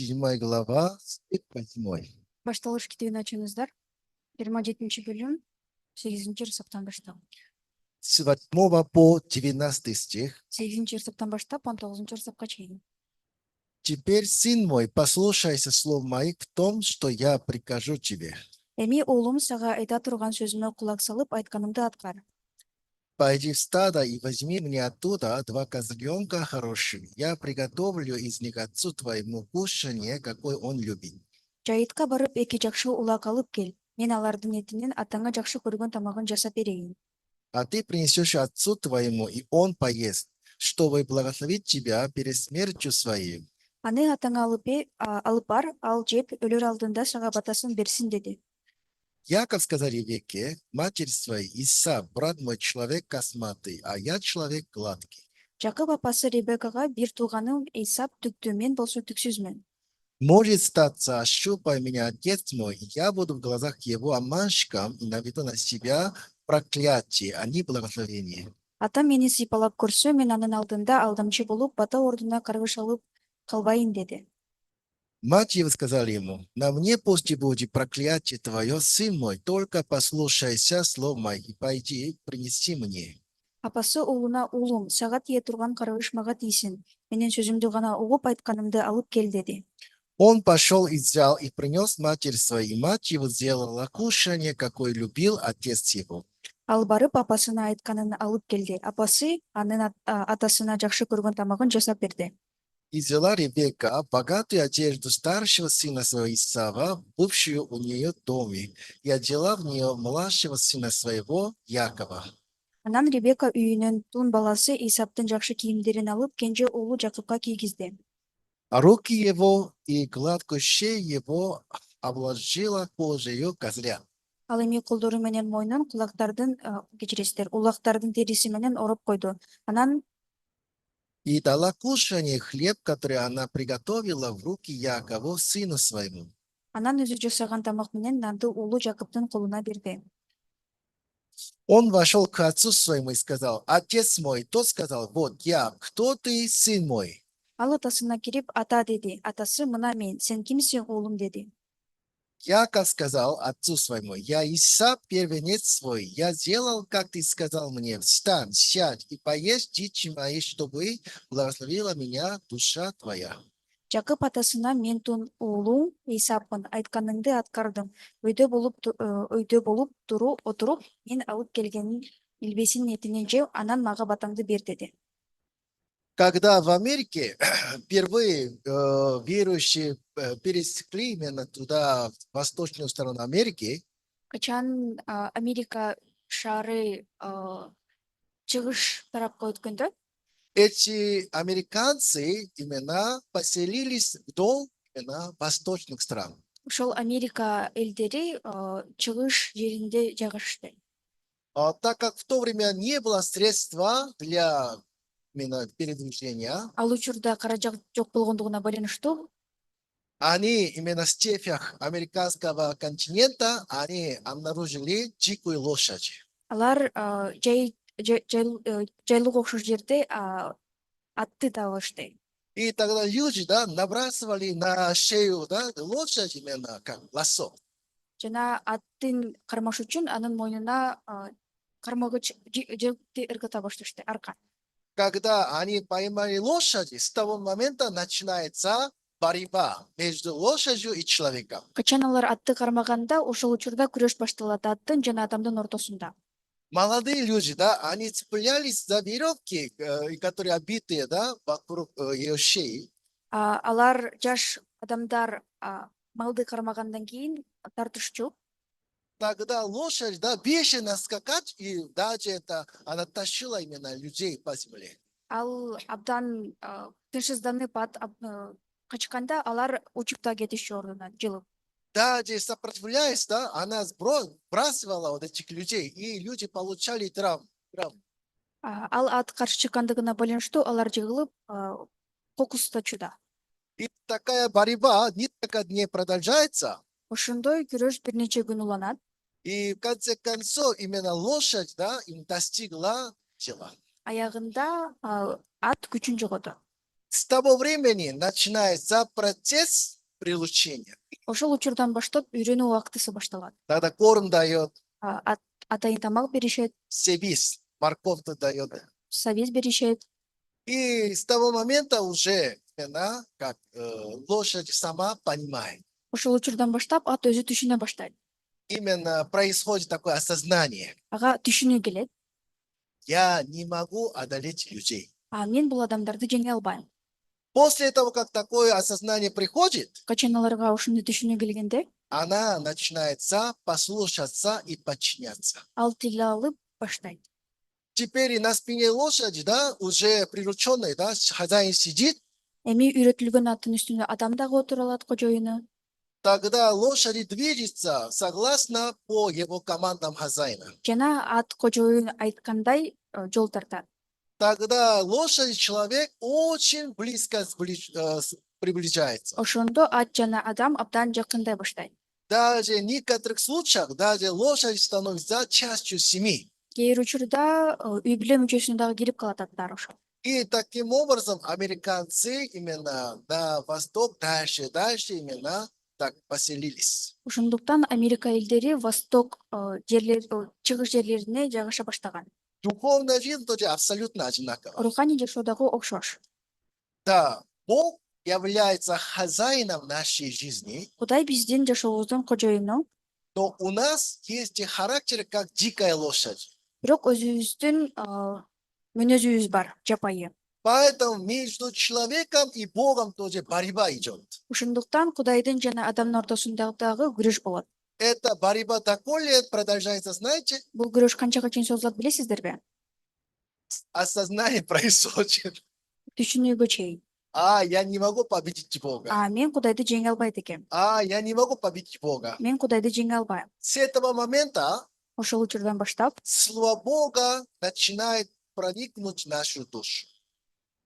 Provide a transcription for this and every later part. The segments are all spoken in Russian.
7 глава, стих 8. Башталыш китебин ачыңыздар. 27-бөлүм 8 саптан баштап. С 8 по 19 стих. 8 саптан баштап 19 сапка чейин. Теперь, сын мой, послушайся слов моих в том, что я прикажу тебе. Эми уулум сага айта турган сөзүмө кулак салып айтканымды аткар. Пойди в стадо и возьми мне оттуда 2 козленка хороших. Я приготовлю из них отцу твоему кушанье, какой он любит. Жайытка барып 2 жакшы улак алып кел. Мен алардын этинен атаңа жакшы көргөн тамагын жасап берейин. А ты принесешь отцу твоему, и он поест, чтобы благословить тебя перед смертью своей. Аны атаңа алып бар, ал жеп өлөр алдында сага батасын берсин деди. Яков сказал Ревекке, матерь своей, Исав, брат мой, человек косматый, а я человек гладкий. Жакып апасы Ребеккага бир тууганым Исап түктүү, мен болсо түксүзмүн. Может статься, ощупай меня, отец мой, и я буду в глазах его обманщиком и наведу на себя проклятие, а не благословение. Атам мени сыйпалап көрсө, мен анын алдында алдамчы болуп, бата ордуна каргыш алып калбайын деди. Мать его сказала ему, на мне пусть будет проклятие твое, сын мой, только послушайся слов моих и пойди, принеси мне. Апасы уулуна, уулум, сага тие турган каргыш мага тийсин. Менин сөзүмдү гана угуп айтканымды алып кел деди. Он пошел и взял и принес матери своей, и мать его сделала кушанье, какое любил отец его. Ал барып апасына айтканын алып келди. Апасы анын атасына жакшы көргөн тамагын жасап берди. И взяла Ревекка богатую одежду старшего сына своего Исава, бывшую у нее в доме, и одела в нее младшего сына своего Якова. Анан Ребекка үйүнөн тун баласы Исаптын жакшы кийимдерин алып, кенже уулу Жакыпка кийгизди. А руки его и гладкую шею его обложила кожею козля. Ал эми колдору менен мойнун кулактардын кечиресиздер, улактардын териси менен ороп койду. Анан И дала кушанье хлеб, который она приготовила в руки Якову, сыну своему. өзү жасаган тамак менен нанды уулу Жакыптын колуна берди. Он вошел к отцу своему и сказал, отец мой. Тот сказал, вот я, кто ты, сын мой? Ал атасына кирип, ата деди. Атасы, мына мен, сен кимсиң, уулум деди. Яков сказал отцу своему, я Исав, первенец свой, я сделал, как ты сказал мне, встань, сядь и поешь дичи мои, чтобы благословила меня душа твоя. Жакып атасына, мен тун уулуң Исаппын, айтканыңды аткардым. Өйдө болуп отуруп, мен алып келгенин илбесин этинен жеп, анан мага батаңды бер деди. Когда в Америке впервые верующие пересекли именно туда, в восточную сторону Америки, Качан Америка шаары чыгыш тарапка өткөндө, эти американцы именно поселились вдоль именно восточных стран. ошол Америка элдери чыгыш жеринде жайгашышты. Так как в то время не было средства для именно передвижения, Ал учурда каражат жок болгондугуна байланыштуу, они именно в степях американского континента, они обнаружили дикую лошадь. алар жайлууга окшош жерде атты табышты. И тогда люди, да, набрасывали на шею, да, лошадь именно как лассо. Жана аттын кармаш үчүн анын мойнуна кармагыч жегти ыргыта башташты, аркан. Когда они поймали лошадь, с того момента начинается борьба между лошадью и человеком. Качан алар атты кармаганда, ошол учурда күрөш башталат аттын жана адамдын ортосунда. Малые люди, да, они цеплялись за веревки, которые обитые, да, вокруг ее шеи. Алар жаш адамдар малды кармагандан кийин тартышчу. Тогда лошадь, да, бешено скакать, и даже это, она тащила именно людей по земле. Ал абдан тынчсызданып качканда алар учуп да кетишчү ордуна жылып. Даже сопротивляясь, да, она сбрасывала вот этих людей, и люди получали травмы. Ал ат каршы чыккандыгына байланыштуу алар жыгылып кокус тачууда. И такая борьба несколько дней продолжается. Ошондой күрөш бир нече күн уланат. И в конце концов именно лошадь, да, им достигла тела. Аягында ат күчүн жоготот. С того времени начинается процесс приручения. Ошол учурдан баштап үйрөнүү убактысы башталат. Тогда корм дает, Атайын тамак беришет, себис, морковь дает. совет беришет. И с того момента уже она, как лошадь сама понимает. Ошол учурдан баштап ат өзү түшүнө баштайт. Именно происходит такое осознание. Ага түшүнүү келет. Я не могу одолеть людей. Мен бул адамдарды жеңе албайм. После того, как такое осознание приходит, Качан аларга ушуну түшүнүү келгенде, она начинается послушаться и подчиняться. ал тил алып баштайт. Теперь и на спине лошади, да, уже прирученный, да, хозяин сидит, Эми үйрөтүлгөн аттын үстүнө адам дагы отура алат кожоюну. тогда лошадь движется согласно по его командам хозяина. Жана ат кожоюн айткандай жол тартат. Тогда лошадь и человек очень близко приближается. Ошондо ат жана адам абдан жакындай баштайт. Даже в некоторых случаях даже лошадь становится частью семьи. Кээ бир учурда үй бүлө мүчөсүнө дагы кирип калат аттар ошол. И таким образом американцы именно на восток дальше именно так поселились. Ошондуктан Америка элдери восток чыгыш жерлерине жайгаша баштаган. Духовная жизнь тоже абсолютно одинакова. Руханий жашоо дагы окшош. Да, Бог является хозяином нашей жизни, Кудай биздин жашообуздун кожоюну, но у нас есть и характер, как дикая лошадь. бирок өзүбүздүн мүнөзүбүз бар, жапайы. Поэтому между человеком и Богом тоже борьба идет. Ошондуктан Кудайдын жана адамдын ортосунда дагы күрөш болот. Эта борьба такой лет продолжается, знаете, Бул күрөш канчага чейин созулат билесиздерби? осознание происходит. Түшүнүүгө чейин. Я не могу победить Бога. Мен Кудайды жеңе албайт экем. Я не могу победить Бога. Мен Кудайды жеңе албайм. С этого момента Ошол учурдан баштап Слово Бога начинает проникнуть в нашу душу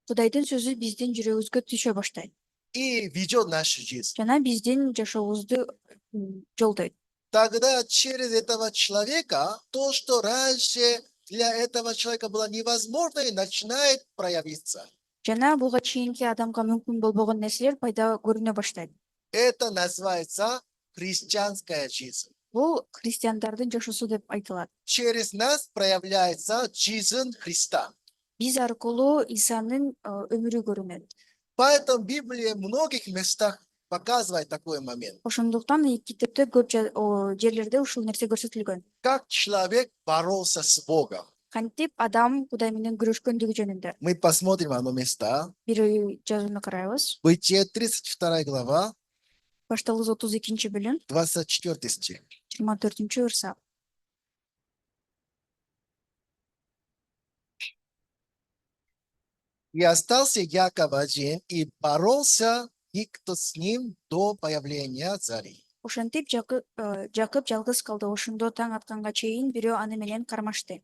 Кудайдын сөзү биздин жүрөгүбүзгө түшө баштайт. и ведет нашу жизнь. Жана биздин жашообузду жолдойт. Тогда через этого человека то, что раньше для этого человека было невозможно, и начинает проявиться. Жана буга чейинки адамга мүмкүн болбогон нерселер пайда көрүнө баштайт. Это называется христианская жизнь. Бул христиандардын жашоосу деп айтылат. Через нас проявляется жизнь Христа. Биз аркылуу Исанын өмүрү көрүнөт. Поэтому Библия в многих местах показывает такой момент. Ошондуктан китепте көп жерлерде ушул нерсе көрсөтүлгөн. Как человек боролся с Богом. Кантип адам Кудай менен күрөшкөндүгү жөнүндө. Мы посмотрим одно место. Бир жазууну карайбыз. Бытие 32 глава, Башталгыс 32 бөлүм, 24 стих. 24 ырса. И остался Яков один, и боролся никто с ним до появления зари. Ошентип Жакып жалгыз калды. Ошондо таң атканга чейин бирөө аны менен кармашты.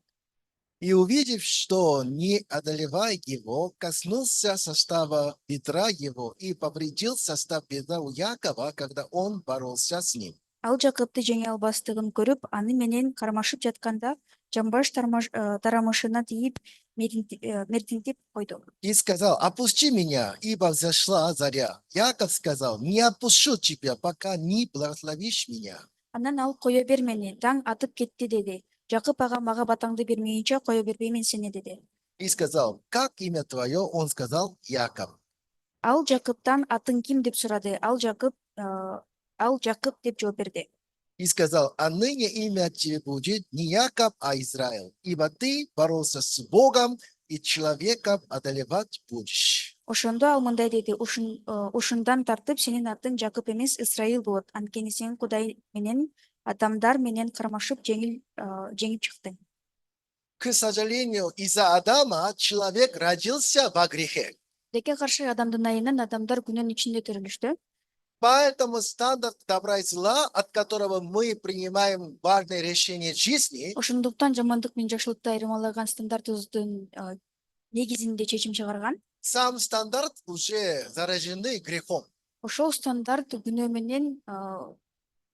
И увидев, что не одолевая его, коснулся состава бедра его и повредил состав бедра у Якова, когда он боролся с ним. Ал Жакыпты жеңе албастыгын көрүп, аны менен кармашып жатканда жамбаш тарамышына тийип мертинтип койду. И сказал: опусти меня, ибо взошла заря. Яков сказал: не опущу тебя, пока не благословишь меня. Анан ал кое бер мени, таң атып кетти деди. Жакып ага мага батаңды бермейинче кое бербеймин сени деди. И сказал: как имя твое? Он сказал: Яков. Ал Жакыптан атың ким деп сурады. Ал Жакып деп жооп берди. И сказал: а ныне имя тебе будет не Яков, а Израиль, ибо ты боролся с Богом и человеком одолевать будешь. Ошондо ал мындай деди: ушундан тартып сенин атың Жакып эмес, Исраил болот. Анткени сен Кудай менен адамдар менен кармашып жеңип чыктың. К сожалению, из-за Адама человек родился во грехе. Деке каршы адамдын айынан адамдар күнөн ичинде төрөлүштү. Поэтому стандарт добра и зла, от которого мы принимаем важные решения жизни, Ошондуктан жамандык менен жакшылыкты айырмалаган стандартыбыздын негизинде чечим чыгарган. сам стандарт уже заражены грехом. Ошол стандарт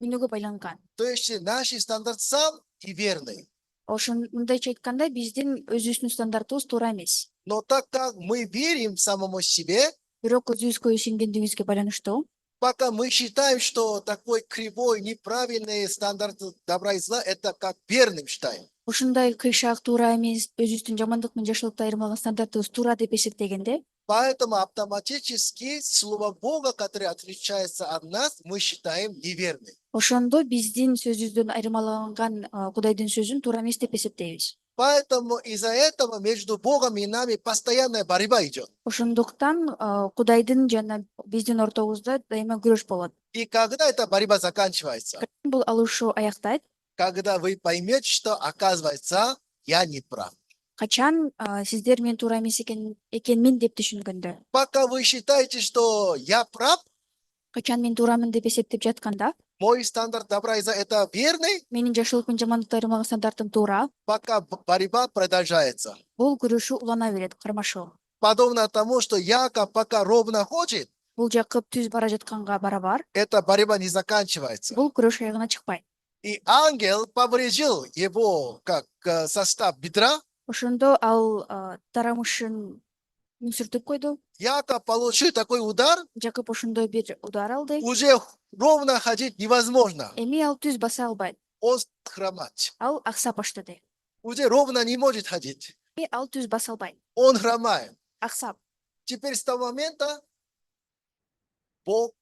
күнөөгө байланган. То есть наш стандарт сам и верный. Мындайча айтканда биздин өзүбүздүн стандартыбыз туура эмес. Но так как мы верим самому себе, Бирок өзүбүзгө ишенгендигибизге байланыштуу. Пока мы считаем, что такой кривой, неправильный стандарт добра и зла, это как верным считаем. Ушундай кыйшак туура эмес, өзүбүздүн жамандык менен жакшылыкты айырмалаган стандартыбыз туура деп эсептегенде, Поэтому автоматически слово Бога, которое отличается от нас, мы считаем неверным. ошондо биздин сөзүбүздөн айырмаланган Кудайдын сөзүн туура эмес деп эсептейбиз. Поэтому из-за этого между Богом и нами постоянная борьба идет. Ошондуктан Кудайдын жана биздин ортобузда дайыма күрөш болот. И когда эта борьба заканчивается? Бул алышуу аяктайт. Когда вы поймете, что оказывается, я не прав. Качан сиздер мен туура эмес экенмин деп түшүнгөндө. Пока вы считаете, что я прав, Качан мен туурамын деп эсептеп жатканда, мой стандарт добра и зла это верный, менин жакшылык менен жамандыкты айырмалаган стандартым туура. пока борьба продолжается. Бул күрөшүү улана берет, кармашуу. Подобно тому, что Яков пока ровно ходит, Бул жакып түз бара жатканга барабар, эта борьба не заканчивается. бул күрөш аягына чыкпайт. И ангел повредил его как состав бедра. Ошондо ал тарамышын мүсүртүп койду. Яков получил такой удар, Жакып ошондой бир удар алды. уже ровно ходить невозможно. Эми ал түз баса албайт. Он хромать. Ал аксап баштады. Уже ровно не может ходить. Эми ал түз баса албайт. Он хромает. Аксап. Теперь с того момента Бог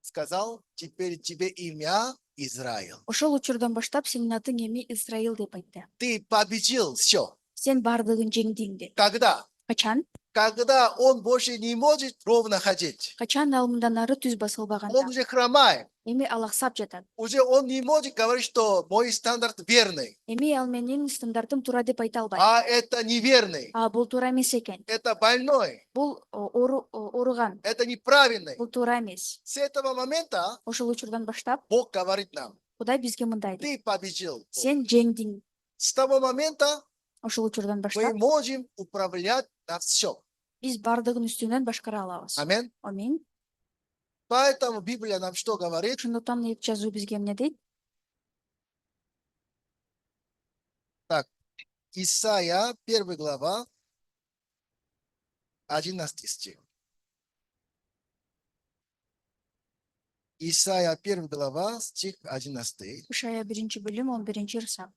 сказал, теперь тебе имя Израиль. Ошол учурдан баштап сенин атың эми Израил деп айтты. Ты победил все. Сен бардыгын жеңдиң деп. Когда? Качан? Когда он больше не может ровно ходить. Качан ал мындан ары түз баса Он албаганда. уже хромает. Эми ал аксап жатат. Уже он не может говорить, что мой стандарт верный. Эми ал менин стандартым туура деп айта албайт. А это неверный. Бул туура эмес экен. Это больной. Бул ооруган. Это неправильный. Бул туура эмес. С этого момента Ошол учурдан баштап Бог говорит нам, Кудай бизге мындай дейт. ты победил. Сен жеңдиң. С того момента Ошол учурдан мы баштап можем управлять на все. биз бардыгын үстүнөн башкара алабыз. Амин. Амин. Поэтому Библия нам что говорит? Ошондуктан жазуу бизге эмне дейт? Исайя, 1 глава, 11 стих. Исайя, 1 глава, стих 11. Ишая 1-бөлүм 11-ырсак.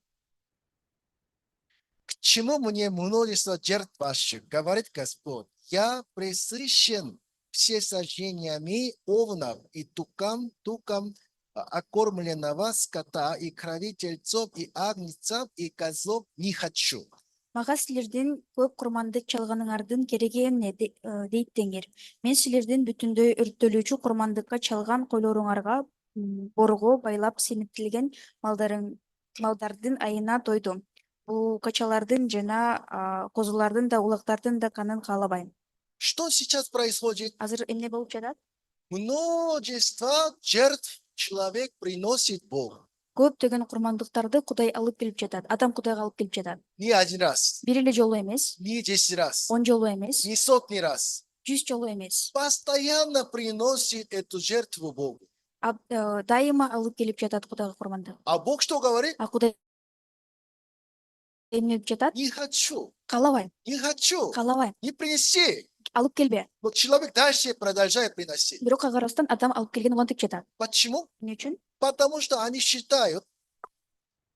К чему мне множество жертв ваших, говорит Господь, я пресыщен всесожжениями овнов и тукам окормленного скота и крови тельцов и агнцев и козлов не хочу. Мага силердин көп курманды чалганыңардын кереги эмне дейт Теңир. Мен силердин бүтүндөй өрттөлүүчү курмандыкка чалган койлоруңарга борго байлап семиптилген малдардын айына тойдум. Бул качалардын жана козулардын да улактардын да канын каалабайм. Что сейчас происходит? Азыр эмне болуп жатат? Множество жертв человек приносит Богу. Көптөгөн курмандыктарды Кудай алып келип жатат. Адам Кудайга алып келип жатат. Не один раз, Бир эле жолу эмес, не 10 раз, 10 жолу эмес, не сотни раз. 100 жолу эмес. Постоянно приносит эту жертву Богу. Дайыма алып келип жатат Кудайга курманды. А Бог что говорит? Кудай эмне деп жатат? Не хочу, Каалабайм, не хочу, каалабайм. не принеси. Алып келбе. Вот человек дальше продолжает приносить. Бирок ага ырастан адам алып келген улантып жатат. Почему? Эмне үчүн? Потому что они считают,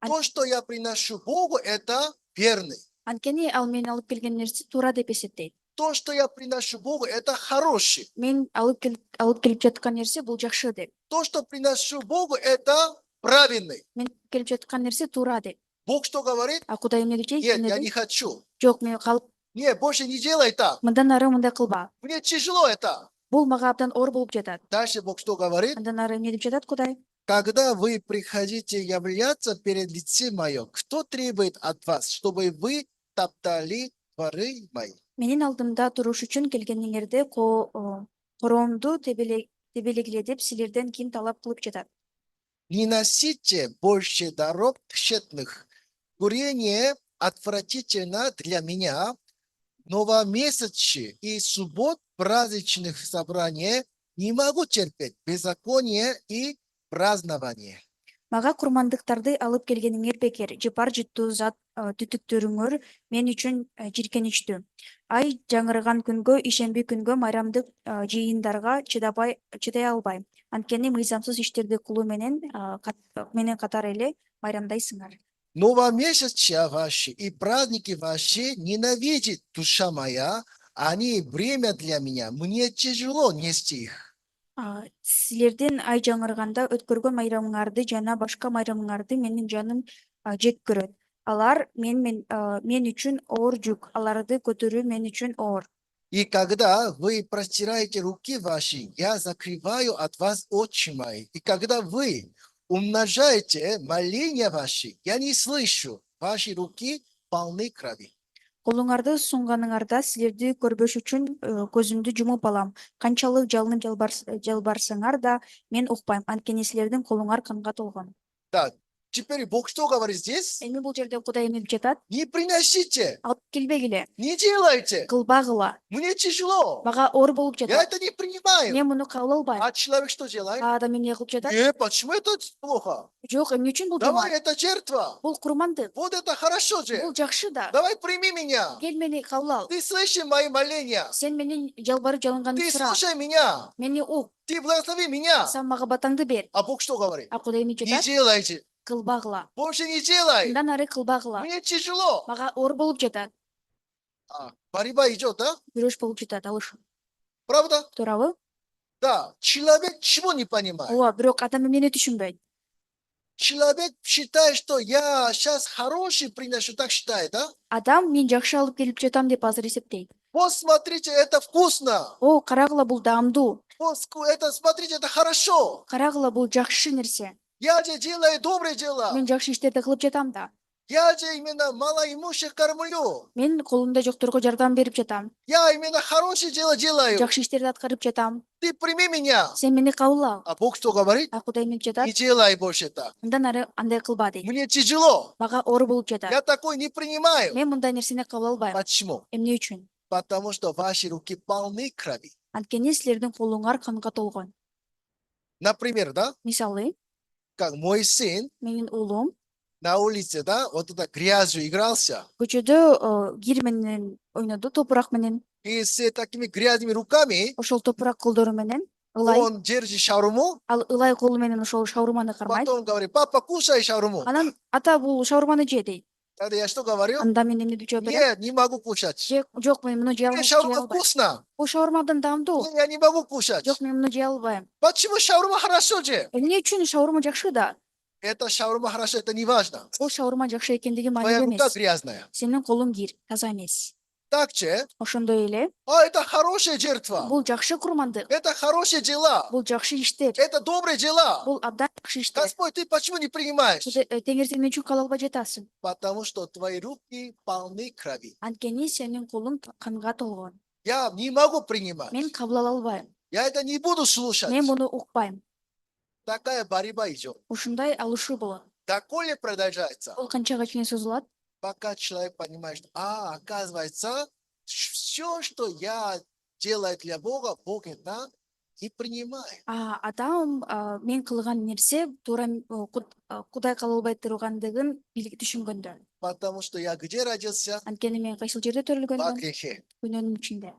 то, что я приношу Богу, это верный. Анткени ал мен алып келген нерсе туура деп эсептейт. То, что я приношу Богу, это хороший. Мен алып келип жаткан нерсе бул жакшы деп. То, что приношу Богу, это правильный. Мен келип жаткан нерсе туура деп. Бог что говорит? Кудай эмне дейт? Нет, я не хочу. Жок, мен калып Нет, больше не делай так. мындан ары мындай кылба. Мне тяжело это. Бул мага абдан оор болуп жатат. Дальше Бог что говорит? Андан ары эмне деп жатат Кудай? Когда вы приходите являться перед лицем мое, кто требует от вас, чтобы вы топтали дворы мои? Менин алдымда туруш үчүн келгениңерде короомду тебелегиле деп силерден ким талап кылып жатат? Не носите больше дорог тщетных. Курение отвратительно для меня. Новомесячье и суббот праздничных собраний не могу терпеть. Беззаконие и празднование. Мага курмандыктарды алып келгениңер бекер, жыпар жыттуу зат түтүктөрүңөр мен үчүн жийиркеничтүү. Ай жаңырган күнгө, ишемби күнгө майрамдык жыйындарга чыдай албайм. Анткени мыйзамсыз иштерди кылуу менен катар эле майрамдайсыңар. Новомесячья ваши и праздники ваши ненавидит душа моя, они бремя для меня, мне тяжело нести их. Силердин ай жаңырганда өткөргөн майрамыңарды жана башка майрамыңарды менин жаным жек көрөт. Алар мен үчүн оор жүк, аларды көтөрүү мен үчүн оор. И когда вы простираете руки ваши, я закрываю от вас очи мои. И когда вы умножаете моления ваши, я не слышу, ваши руки полны крови. Колуңарды сунганыңарда силерди көрбөш үчүн көзүмдү жумуп алам. Канчалык жалынып жалбарсаңар да мен укпайм, анткени силердин колуңар канга толгон. Так, теперь Бог что говорит здесь? Эми бул жерде Кудай эмне деп жатат? Не приносите, Алып келбегиле, не делайте. кылбагыла, Мне тяжело. мага оор болуп Я жатат. это не принимаю. Мен муну кабыл албайм. А человек что делает? Адам эмне кылып жатат? Почему это плохо? Жок, эмне үчүн бул Давай, жаман? это жертва. Бул курмандык. Вот это хорошо же. Бул жакшы да. Давай прими меня. Кел мени кабыл ал. Ты слышишь мои моления. Сен менин жалбарып жалынганымды Ты сура. слушай меня. Мени ук. Ты благослови меня. Сен мага батаңды бер. А Бог что говорит? А Кудай эмне Не жатат? делайте. Кылбагыла. Больше не делай. Мындан ары кылбагыла. Мне тяжело. Мага оор болуп жатат. Борьба идет, да? Күрөш болуп жатат, алыш. Правда? Туурабы? Да. Человек чего не понимает? Ооба, бирок адам эмнени түшүнбөйт? Человек считает, что я сейчас хороший приношу, так считает, да? Адам мен жакшы алып келип жатам деп азыр эсептейт. Вот смотрите, это вкусно. О, карагыла бул даамдуу. Вот это, смотрите, это хорошо. Карагыла бул жакшы нерсе. Я же делаю добрые дела. Мен жакшы иштерди кылып жатам да. Я же именно малоимущих кормлю. Мен колумда жокторго жардам берип жатам. Я именно хорошее дело делаю. Жакшы иштерди аткарып жатам. Ты прими меня. Сен мени кабыл ал. А Бог что говорит? А Кудай эмне жатат? Не делай больше так. Мындан ары андай кылба дейт. Мне тяжело. Мага оор болуп жатат. Я такой не принимаю. Мен мындай нерсени кабыл албайм. Почему? Эмне үчүн? Потому что ваши руки полны крови. Анткени силердин колуңар канга толгон. Например, да, Мисалы, как мой сын менин уулум на улице, да, вот это грязью игрался. көчөдө кир менен ойноду, топурак менен. И с такими грязными руками Ошол топурак колдору менен ылай, он держит шаурму. ал ылай колу менен ошол шаурманы кармайт. Потом говорит, папа, кушай шаурму. Анан ата бул шаурманы же дейт. Тогда я что говорю? Анда мен эмне деп жооп берем? Нет, не могу кушать. Жок, мен муну жей Шаурма албайм. вкусно. Бул шаурмадан даамдуу. Но я не могу кушать. Жок, мен муну жей албайм. Почему шаурма хорошо же? Эмне үчүн шаурма жакшы да? Это шаурма хорошо, это не важно. Бул шаурма жакшы экендиги Твоя маанилүү рука эмес. грязная. Сенин колуң кир, таза эмес. Так же, Ошондой эле это хорошая жертва. бул жакшы курмандык. Это хорошие дела. Бул жакшы иштер. Это добрые дела. Бул абдан жакшы иштер. Господь, ты почему не принимаешь? Теңир сен эмне үчүн кабыл албай жатасың? Потому что твои руки полны крови. Анткени сенин колуң канга толгон. Я не могу принимать. Мен кабыл ала албайм. Я это не буду слушать. Мен муну укпайм. Такая борьба идет. Ушундай алышуу болот. Такое продолжается, Бул канчага чейин созулат? пока человек понимает, что, оказывается, все, что я делаю для Бога, Бог это не принимает. Адам мен кылган нерсе туура Кудай кабыл албай тургандыгын түшүнгөндө. Потому что я где родился? Анткени мен кайсыл жерде Во төрөлгөндүм? грехе. Күнөөнүн ичинде.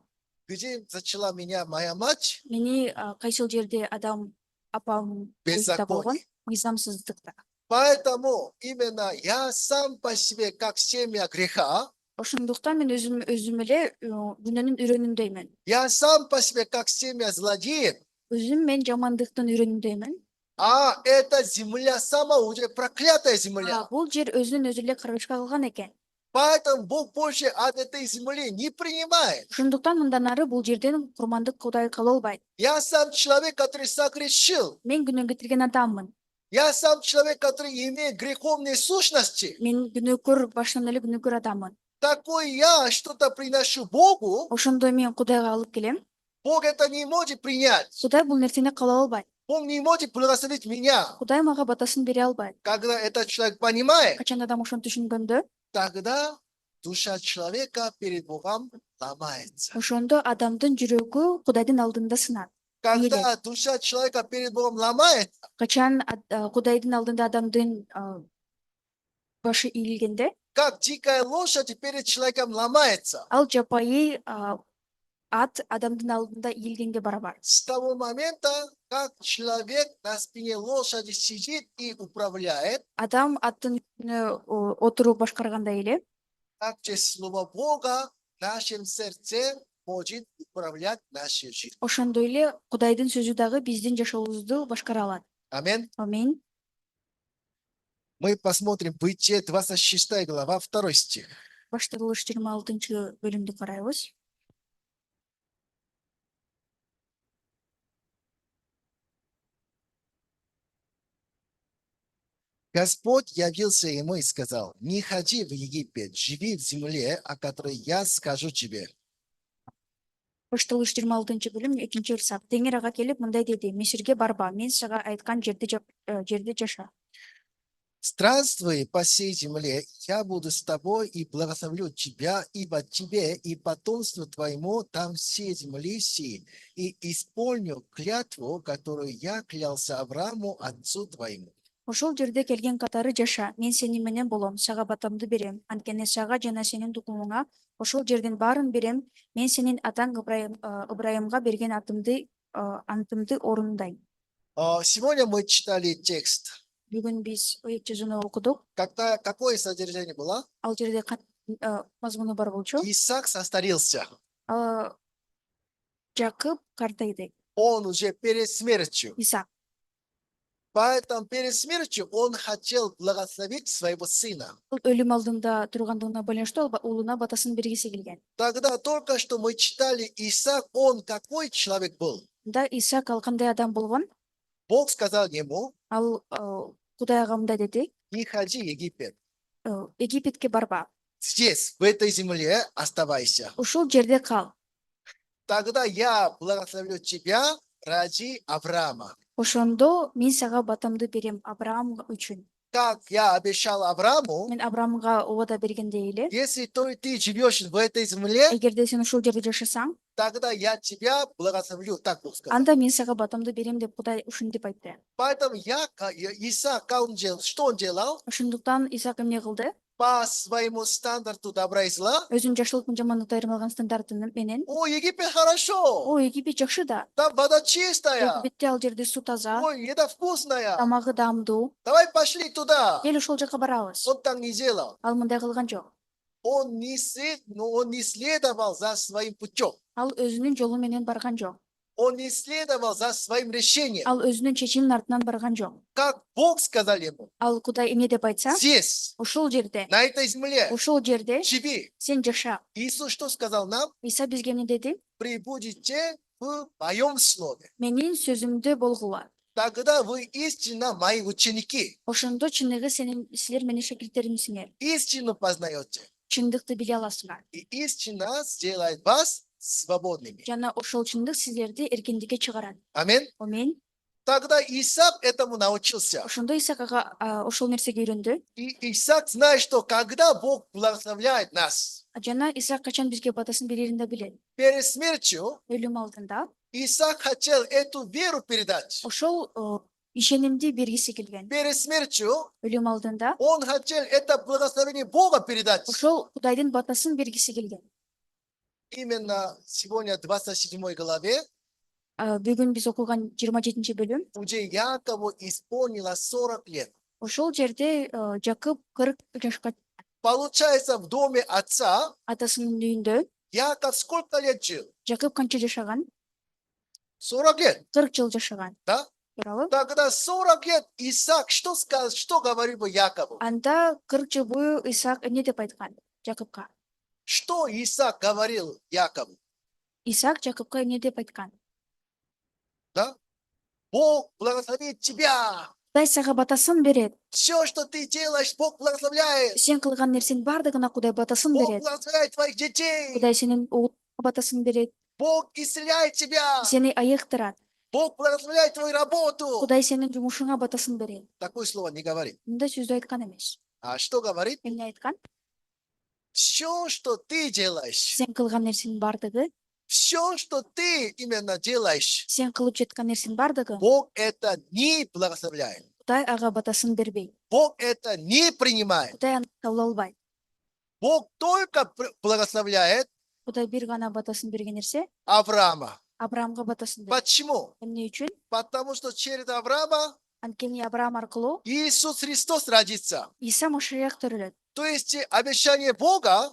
Где зачала меня моя мать? Мени кайсыл жерде апам Беззаконие. болгон? Мыйзамсыздыкта. Поэтому именно я сам по себе, как семя греха, Ошондуктан мен өзүм эле күнөөнүн үрөнүндөймүн. я сам по себе, как семя злодеев, Өзүм мен жамандыктын үрөнүндөймүн. а эта земля сама уже проклятая земля. Бул жер өзүнүн өзү эле карабашка кылган экен. Поэтому Бог больше от этой земли не принимает. Ошондуктан мындан ары бул жерден курмандык Кудай кабыл албайт. Я сам человек, который согрешил. Мен күнөө кетирген адаммын. Я сам человек, который имеет греховные сущности. Мен күнөөкөр, башынан эле күнөөкөр адаммын. Такой я что-то приношу Богу, Ошондой мен Кудайга алып келем. Бог это не может принять. Кудай бул нерсени кабыл албайт. Бог не может благословить меня. Кудай мага батасын бере албайт. Когда этот человек понимает, Качан адам ошону түшүнгөндө, тогда душа человека перед Богом ломается. ошондо адамдын жүрөгү Кудайдын алдында сынат. Когда душа человека перед Богом ломается, Качан Кудайдын алдында адамдын башы ийилгенде, как дикая лошадь перед человеком ломается. Ал жапайы ат адамдын алдында ийилгенге барабар. С того момента, как человек на спине лошади сидит и управляет, Адам аттын үстүнө отуруп башкаргандай эле так через Слово Бога в нашем сердце может управлять нашей жизнью. ошондой эле Кудайдын сөзү дагы биздин жашообузду башкара алат. Аминь. Аминь. Мы посмотрим Бытие 26 глава, 2 стих. Башталыш 26 бөлүмдү карайбыз. Господь явился ему и сказал: не ходи в Египет, живи в земле, о которой я скажу тебе. Башталыш 26 бөлүм 2 ырсак. Теңир ага келип мындай деди: Мисирге барба, мен сага айткан жерде жаша. Странствуй по всей земле, я буду с тобой и благословлю тебя, ибо тебе и потомству твоему там все земли сии, и исполню клятву, которую я клялся Аврааму, отцу твоему. Ошол жерде келген катары жаша. Мен сени менен болом, сага батамды берем. Анткени сага жана сенин тукумуңа ошол жердин баарын берем. Мен сенин атаң Ыбрайымга берген антымды орундайм. Сегодня мы читали текст. Бүгүн биз ыйык жүзүнө окудук. Какое содержание было? Ал жерде мазмуну бар болчу. Исаак состарился. Жакып картайды. Он уже перед смертью. Исаак. Поэтому перед смертью он хотел благословить своего сына. Ол өлүм алдында тургандыгына байланыштуу улуна батасын бергиси келген. Тогда только что мы читали Исаак, он какой человек был? Да, Исаак ал кандай адам болгон? Бог сказал ему: Ал Кудай ага мындай деди: не ходи в Египет. Египетке барба. Здесь, в этой земле оставайся. Ушул жерде кал. Тогда я благословлю тебя ради Авраама. Ошондо мен сага батамды берем Абрам үчүн. Как я обещал Аврааму, Мен Абрамга убада бергендей эле, если ты живешь в этой земле, эгерде сен ушул жерде жашасаң, тогда я тебя благословлю. Так Бог сказал. анда мен сага батамды берем деп Кудай ушинтип айтты. Поэтому Исаак, что он делал? Ошондуктан Исаак эмне кылды? По своему стандарту добра и зла. Өзүнүн жакшылык менен жамандыкты айырмалган стандарты менен: О, Египет хорошо. О, Египет жакшы да. Там вода чистая. Египетте ал жерде суу таза, Ой, еда вкусная. тамагы даамдуу. Давай пошли туда. Эл ошол жака барабыз. Он так не делал. Ал мындай кылган жок. Он не следовал за своим путем. Ал өзүнүн жолу менен барган жок. Он не следовал за своим решением. Ал өзүнүн чечиминин артынан барган жок. Как Бог сказал ему: Ал Кудай эмне деп айтса, здесь, ошол жерде, на этой земле, ошол жерде живи. сен жаша. Иисус что сказал нам? Иса бизге эмне деди? Прибудете в моем слове. Менин сөзүмдө болгула. Тогда вы истинно мои ученики. Ошондо чыныгы силер менин шакирттеримсиңер. Истину познаете. Чындыкты биле аласыңар. И истина сделает вас свободными. Жана ошол чындык силерди эркиндикке чыгарат. Аминь. Аминь. Тогда Исаак этому научился. Ошондо Исаак ага ошол нерсеге үйрөндү. И Исаак знает, что когда Бог благословляет нас, Жана Исаак качан бизге батасын берерин да билет. перед смертью, Өлүм алдында Исаак хотел эту веру передать. ошол ишенимди бергиси келген. Перед смертью Өлүм алдында он хотел это благословение Бога передать. ошол Кудайдын батасын бергиси келген. Именно сегодня в 27 главе Бүгүн биз окуган 27 бөлүм. уже Якову исполнилось 40 лет. Ошол жерде Жакып 40 жашка, Получается, в доме отца атасынын үйүндө Яков сколько лет жил? Жакып канча жашаган? 40 лет, 40 жыл жашаган. да? Туурабы? Тогда 40 лет Исаак что сказал, что говорил бы Якову? Анда 40 жыл бою Исаак эмне деп айткан Жакыпка? Что Исаак говорил Якову? Исаак Жакыпка эмне деп айткан? Да? Бог благословит тебя. Кудай сага батасын берет. Все, что ты делаешь, Бог благословляет. Сен кылган нерсенин баардыгына Кудай батасын Бог берет. благословляет твоих детей. Кудай сенин уулуңа батасын берет. Бог исцеляет тебя. Сени айыктырат. Бог благословляет твою работу. Кудай сенин жумушуңа батасын берет. Такое слово не говорит. Мындай сөздү айткан эмес. А что говорит? Эмне айткан? Все, что ты делаешь, Сен кылган нерсенин баардыгы, все, что ты именно делаешь, сен кылып жаткан нерсенин баардыгы Бог это не благословляет. Кудай ага батасын бербейт. Бог это не принимает. Кудай аны кабыл албайт. Бог только благословляет Кудай бир гана батасын берген нерсе Авраама. Абрамга батасын берет. Почему? Эмне үчүн? Потому что через Авраама Анткени Абрам аркылуу Иисус Христос родится. Иса Машиях төрөлөт. То есть обещание Бога,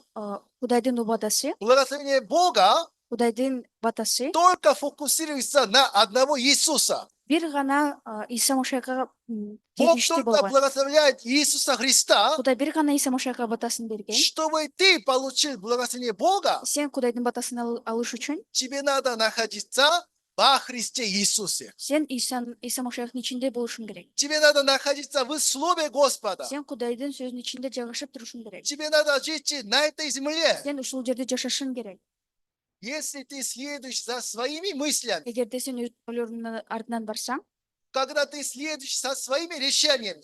Кудайдын убадасы, благословение Бога Кудайдын батасы только фокусируется на одного Иисуса. бир гана Иса Машияга Бог тегиштүү только болгон. благословляет Иисуса Христа, Кудай бир гана Иса Машияга батасын берген. чтобы ты получил благословение Бога. Сен Кудайдын батасын алыш үчүн Тебе надо находиться во Христе Иисусе. сен Иса Машияктын ичинде болушуң керек. Тебе надо находиться в Слове Господа. Сен Кудайдын сөзүнүн ичинде жайгашып турушуң керек. Тебе надо жить на этой земле. Сен ушул жерде жашашың керек. Если ты следуешь за своими мыслями, Эгерде сен өз ойлорунун артынан барсаң, когда ты следуешь за своими решениями,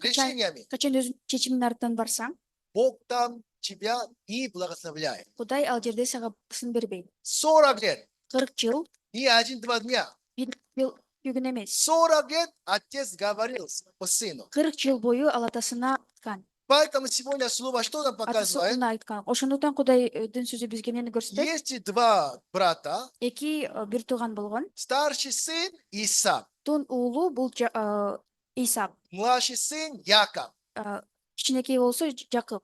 качан өзүнүн чечиминин артынан барсаң, Бог там тебя не благословляет. Кудай ал жерде сага батасын бербейт. 40 лет, 40 жыл не 1-2 дня. бир күн эмес. 40 лет отец говорил по сыну. 40 жыл бою ал атасына айткан. Поэтому сегодня слово что нам Атасы показывает? уна айткан. Ошондуктан Кудайдын сөзү бизге эмнени көрсөтөт? Есть два брата, Эки бир тууган болгон. старший сын Исаак, Тун уулу бул Исаак. младший сын Яков. Кичинекей болсо Жакып.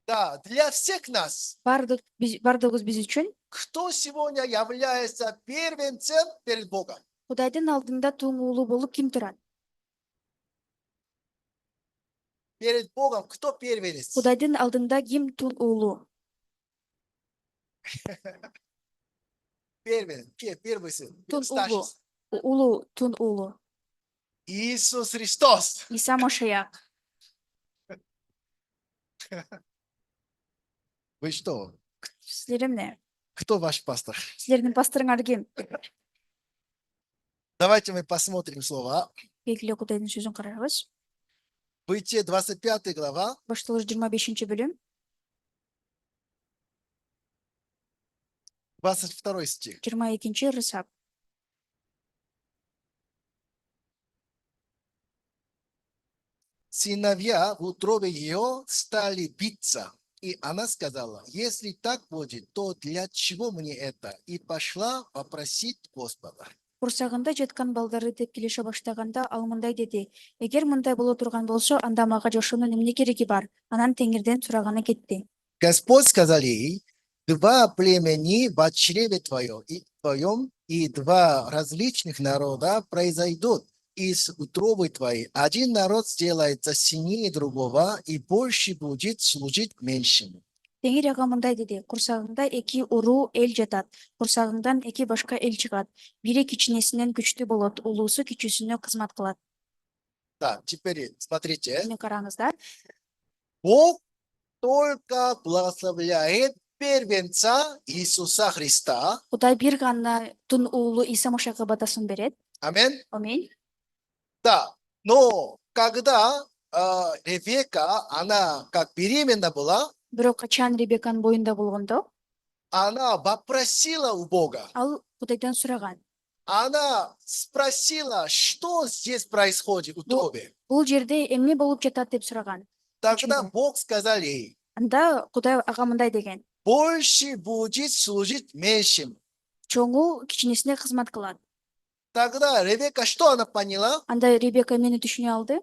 Да, для всех нас, Бардыгыбыз биз үчүн кто сегодня является первенцем перед Богом? Кудайдын алдында туң уулу болуп ким турат? Перед Богом кто первенец? Кудайдын алдында ким туң уулу? Первый сын. Тун Старший уулу. сын. Уулу тун уулу. Иисус Христос. Иса Машаяк. Вы что? Силер эмне? Кто ваш пастор? Силердин пасторуңар ким? Давайте мы посмотрим слова. Белгилүү Кудайдын сөзүн карайбыз. Бытие 25 глава, Башталыш 25-бөлүм, 22 стих. 22 рысап. Сыновья в утробе ее стали биться. И она сказала, если так будет, то для чего мне это? И пошла попросить Господа. Курсагында жаткан балдары тепкилеше баштаганда ал мындай деди: эгер мындай боло турган болсо, анда мага жашоонун эмне кереги бар? Анан Теңирден сураганы кетти. Господь сказал ей, два племени в чреве твоем, и два различных народа произойдут из утробы твоей. Один народ сделается сильнее другого, и больше будет служить меньшему. Теңир ага мындай деди: курсагыңда эки уруу эл жатат, курсагыңдан эки башка эл чыгат. Бири кичинесинен күчтүү болот, улуусу кичүүсүнө кызмат кылат. Да, теперь смотрите. Эми караңыздар, Бог только благословляет первенца Иисуса Христа. Кудай бир гана тун уулу Иса Машаяга батасын берет. Аминь. Аминь. Да, но когда Ревека, она как беременна была, Бирок качан Ребеканын боюнда болгондо, она вопросила у Бога. ал Кудайдан сураган: Она спросила, что здесь происходит в утробе. бул жерде эмне болуп жатат деп сураган. Тогда Почему? Бог сказал ей, Анда Кудай ага мындай деген: больше будет служить меньшим. чоңу кичинесине кызмат кылат. Тогда Ревека, что она поняла? Анда Ребека эмнени түшүнө алды?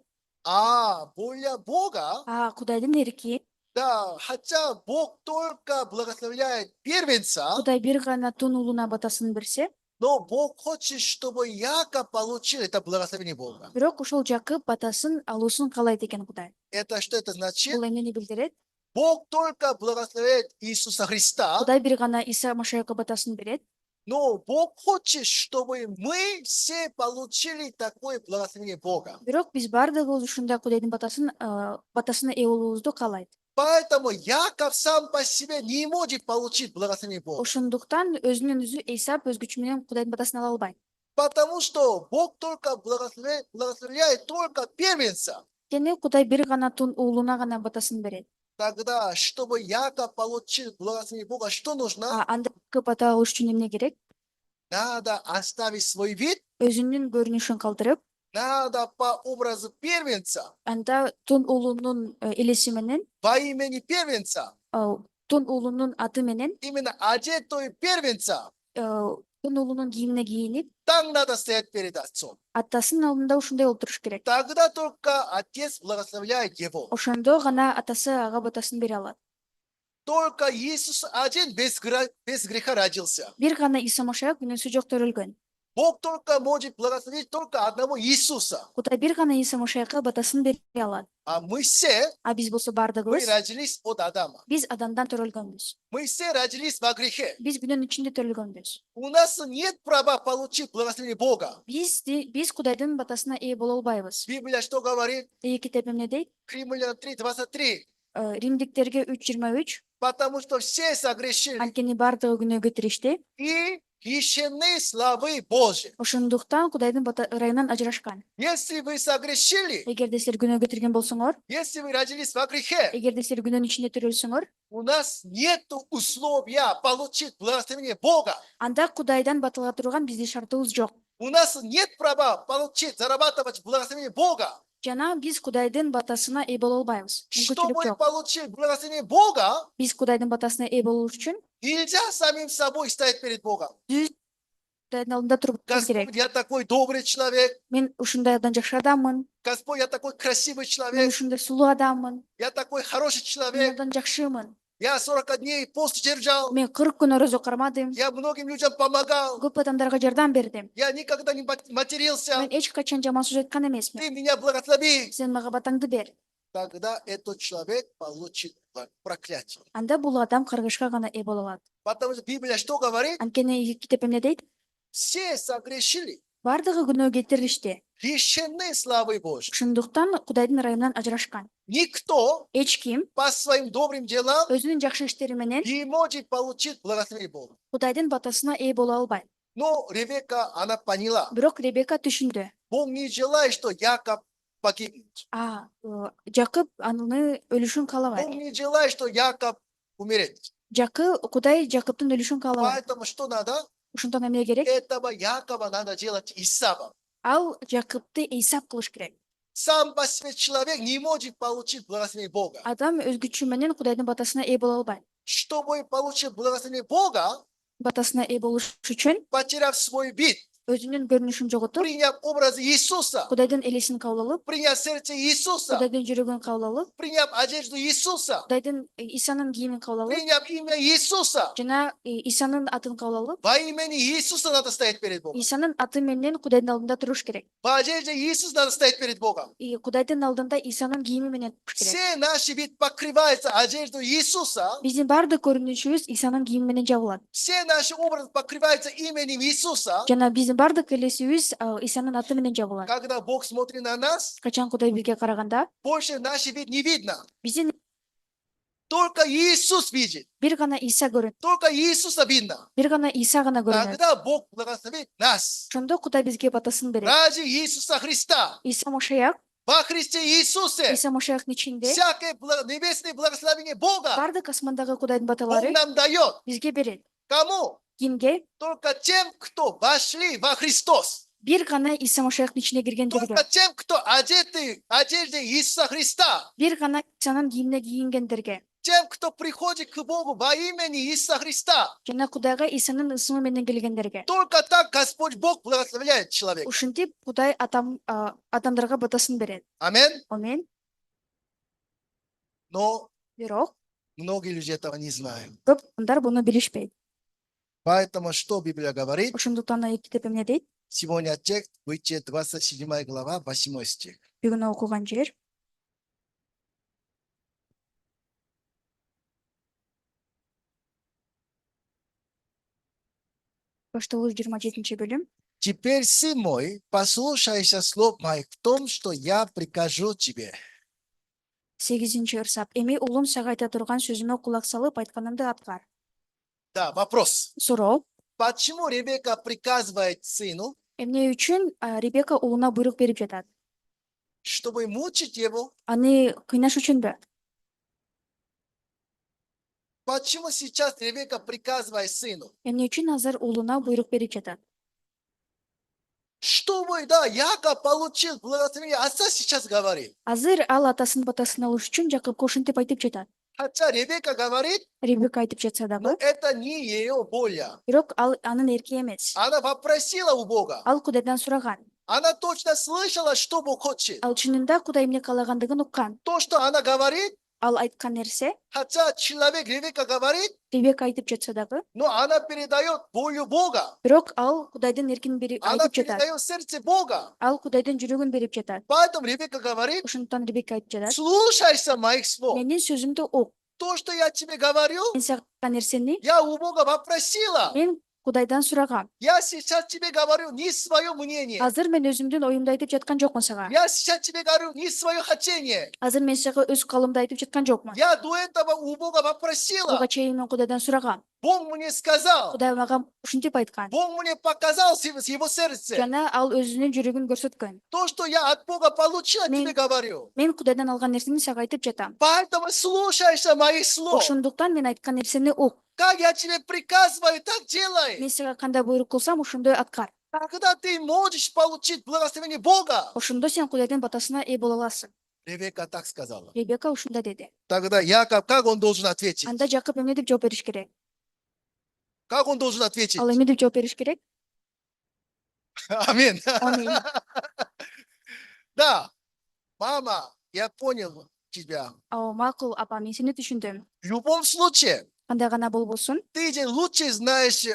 Воля Бога, Кудайдын эрки. да, хотя Бог только благословляет первенца, Кудай бир гана тун уулуна батасын берсе, но Бог хочет, чтобы Яков получил это благословение Бога. бирок ушул Жакып батасын алуусун каалайт экен Кудай. Это что это значит? Бул эмнени билдирет? Бог только благословляет Иисуса Христа, Кудай бир гана Иса Машаяга батасын берет, но Бог хочет, чтобы мы все получили такое благословение Бога. бирок биз бардыгыбыз ушундай Кудайдын батасына ээ болуубузду каалайт. Поэтому Яков сам по себе не может получить благословение Бога. Ошондуктан өзүнөн өзү Эйсап өз күчү менен Кудайдын батасын ала албайт. Потому что Бог только благословляет только первенца. Кene Кудай бир гана тун уулуна гана батасын берет. Тогда, чтобы Яков получил благословение Бога, что нужно? Анда бата алыш үчүн эмне керек? Надо оставить свой вид, Өзүнүн көрүнүшүн калтырып, надо по образу первенца, анда тун уулунун элеси менен во имени первенца, тун уулунун аты менен именно одетую первенца, тун уулунун кийимине кийинип, так надо стоять перед отцом. атасынын алдында ушундай олтуруш керек. Тогда только отец благословляет его. Ошондо гана атасы ага батасын бере алат. Только Иисус один без греха родился. Бир гана Иса Машаяк күнөөсү жок төрөлгөн. Бог только может благословить только одного Иисуса. Кудай бир гана Иса Машаякка батасын бере алат. А мы все, А биз болсо мы бардыгыбыз родились от Адама. биз Адамдан төрөлгөнбүз. Мы все родились во грехе. Биз күнөөнүн ичинде төрөлгөнбүз. У нас нет права получить благословение Бога. Биз Кудайдын батасына ээ боло албайбыз. Библия что говорит? Китеп эмне дейт? Римлян 3:23. Римдиктерге 3:23. Потому что все согрешили Анткени бардыгы күнөөгө тиришти. и лишены славы Божьей. Ошондуктан Кудайдын ырайынан ажырашкан. Если вы согрешили, Эгерде силер күнөөгө кирген болсоңор, если вы родились во грехе, эгерде силер күнөөнүн ичинде төрөлсөңөр, у нас нет условия получить благословение Бога. анда Кудайдан баталга турган биздин шартыбыз жок. У нас нет права получить, зарабатывать благословение Бога. Жана биз Кудайдын батасына ээ боло албайбыз. Мүмкүнчүлүк Чтобы жок. получить благословение Бога, Биз Кудайдын батасына ээ болуу үчүн нельзя самим собой стоять перед Богом. Кудайдын алдында туруп керек. Господь, я такой добрый человек. Мен ушундайдан жакшы адаммын. Господь, я такой красивый Мен человек. ушундай сулуу адаммын. Я такой хороший Мен человек. абдан жакшымын. Я 40 дней пост держал. Мен 40 күн орозо кармадым. Я многим людям помогал. Көп адамдарга жардам бердим. Я никогда не матерился. Мен эч качан жаман сөз айткан эмесмин. Ты меня благослови. Сен мага батаңды бер. Тогда этот человек получит проклятие. Анда бул адам каргышка гана ээ боло алат. Потому что Библия что говорит? Анткени китеп эмне дейт? Все согрешили, Бардыгы күнөөгө тиришти. лишены славы Божьей. Ошондуктан Кудайдын ырайынан ажырашкан. Никто Эч ким по своим добрым делам өзүнүн жакшы иштери менен не может получить благословение Бога. Кудайдын батасына ээ боло албайт. Но Ревека, она поняла. Бирок Ребека түшүндү. Бог не желает, что Яков погибнет. Жакып аны өлүшүн Бог каалабайт. не желает, что Яков умерет. Кудай Жакыптын өлүшүн каалабайт. Поэтому что надо? Ошондон эмне керек? Этого Якова надо делать Исавом. Ал Жакыпты эйсап кылыш керек. Сам по себе человек не может получить благословение Бога. Адам өз күчү менен Кудайдын батасына ээ боло албайт. Чтобы получить благословение Бога, Батасына ээ болуш үчүн потеряв свой вид, өзүнүн көрүнүшүн жоготуп, приняв образ Иисуса, Кудайдын элесин кабыл алып, приняв сердце Иисуса, Кудайдын жүрөгүн кабыл алып, приняв одежду Иисуса, Кудайдын Исанын кийимин кабыл алып, приняв имя Иисуса. жана Исанын атын кабыл алып, Во имени Иисуса надо стоять перед Богом. Исанын аты менен Кудайдын алдында туруш керек. По одежде Иисуса надо стоять перед Богом. Кудайдын алдында Исанын кийими менен туруш керек. Все наши вид покрывается одежду Иисуса. Биздин баардык көрүнүшүбүз Исанын кийими менен жабылат. Все наши образы покрываются именем Иисуса. Жана биздин баардык элесибиз Исанын аты менен жабылат. Когда Бог смотрит на нас, Качан Кудай бизге караганда, больше наш вид не видно. биздин Только Иисус видит. бир гана Иса көрүнөт. Только Иисуса видно. Бир гана Иса гана көрүнөт. Тогда Бог благословит нас. Ошондо Кудай бизге батасын берет. Ради Иисуса Христа. Иса Машаяк, Во Христе Иисусе. Иса Машаяктын ичинде Всякое небесное благословение Бога бардык асмандагы Кудайдын Бог баталары нам дает. бизге берет. Кому? Кимге? Только тем, кто вошли во Христос. Бир гана Иса Машаяктын ичине киргендерге. Только тем, кто одеты одеждой Иисуса Христа. Бир гана Исанын кийимине кийингендерге. Тем, кто приходит к Богу во имени Иисуса Христа. Жана Кудайга Исанын ысымы менен келгендерге. Только так Господь Бог благословляет человека. Ушинтип Кудай адамдарга батасын берет. Аминь. Амин. Но Бирок многие люди этого не знают. көп адамдар буну билишпейт. Поэтому что Библия говорит? Ошондуктан китеп эмне дейт? Сегодня текст Бытие 27 глава, 8 стих. Бүгүн окуган жер башталуу 27 бөлүм. Теперь, сын мой, послушайся слов моих в том, что я прикажу тебе. 8 ырсап. Эми улум сага айта турган сөзүмө кулак салып айтканымды аткар. Да, вопрос. Суроо. Почему Ребекка приказывает сыну, Эмне үчүн Ребека улуна буйрук берип жатат? чтобы мучить его? Аны кыйнаш үчүнбү? Почему сейчас Ребекка приказывает сыну? Эмне үчүн азыр улуна буйрук берип жатат? Чтобы, да, Яков получил благословение отца, сейчас говорит. Азыр ал атасын батасын алыш үчүн Жакыпка ушинтип айтып жатат. Хотя Ребекка говорит, Ребека айтып жатса но дагы, это не ее воля. бирок ал анын эрки эмес. Она попросила у Бога. Ал Кудайдан сураган. Она точно слышала, что Бог хочет. Ал чынында Кудай эмне каалагандыгын уккан. То, что она говорит, Ал айткан нерсе, хотя человек Ребекка говорит, Ребека айтып жатса дагы, но она передает волю Бога. бирок ал Кудайдын эркин Она айтып жатат. передает сердце Бога. Ал Кудайдын жүрөгүн берип жатат. Поэтому Ребекка говорит, Ошондуктан Ребека айтып жатат. слушайся моих слов. Менин сөзүмдү ук. То, что я тебе говорю, Мен сага айткан нерсени я у Бога попросила. мен Кудайдан сурагам. Я сейчас тебе говорю не свое мнение. Азыр мен өзүмдүн оюмду айтып жаткан жокмун сага. Я сейчас тебе говорю не свое хотение. Азыр мен сага өз калымды айтып жаткан жокмун. Я до этого у Бога попросила. Буга чейин мен Кудайдан сурагам. Бог мне сказал. Кудай мага ушинтип айткан. Бог мне показал его сердце. Жана ал өзүнүн жүрөгүн көрсөткөн. То, что я от Бога получила, Мен- тебе говорю. Мен Кудайдан алган нерсени сага айтып жатам. Поэтому слушайся моих слов. Ошондуктан мен айткан нерсени ук. Как я тебе приказываю, так делай. Мен сага кандай буйрук кылсам, ошондой аткар. Тогда ты можешь получить благословение Бога. Ошондо сен Кудайдын батасына ээ боло аласың. Ребекка так сказала. Ребека ушундай деди. Тогда Яков, как он должен ответить? Анда Жакып эмне деп жооп бериш керек? Как он должен ответить? Ал эмне деп жооп бериш керек? Аминь. Аминь. Да, мама, я понял тебя. Макул апа, мен сени түшүндүм. В любом случае, Кандай гана болбосун, ты же лучше знаешь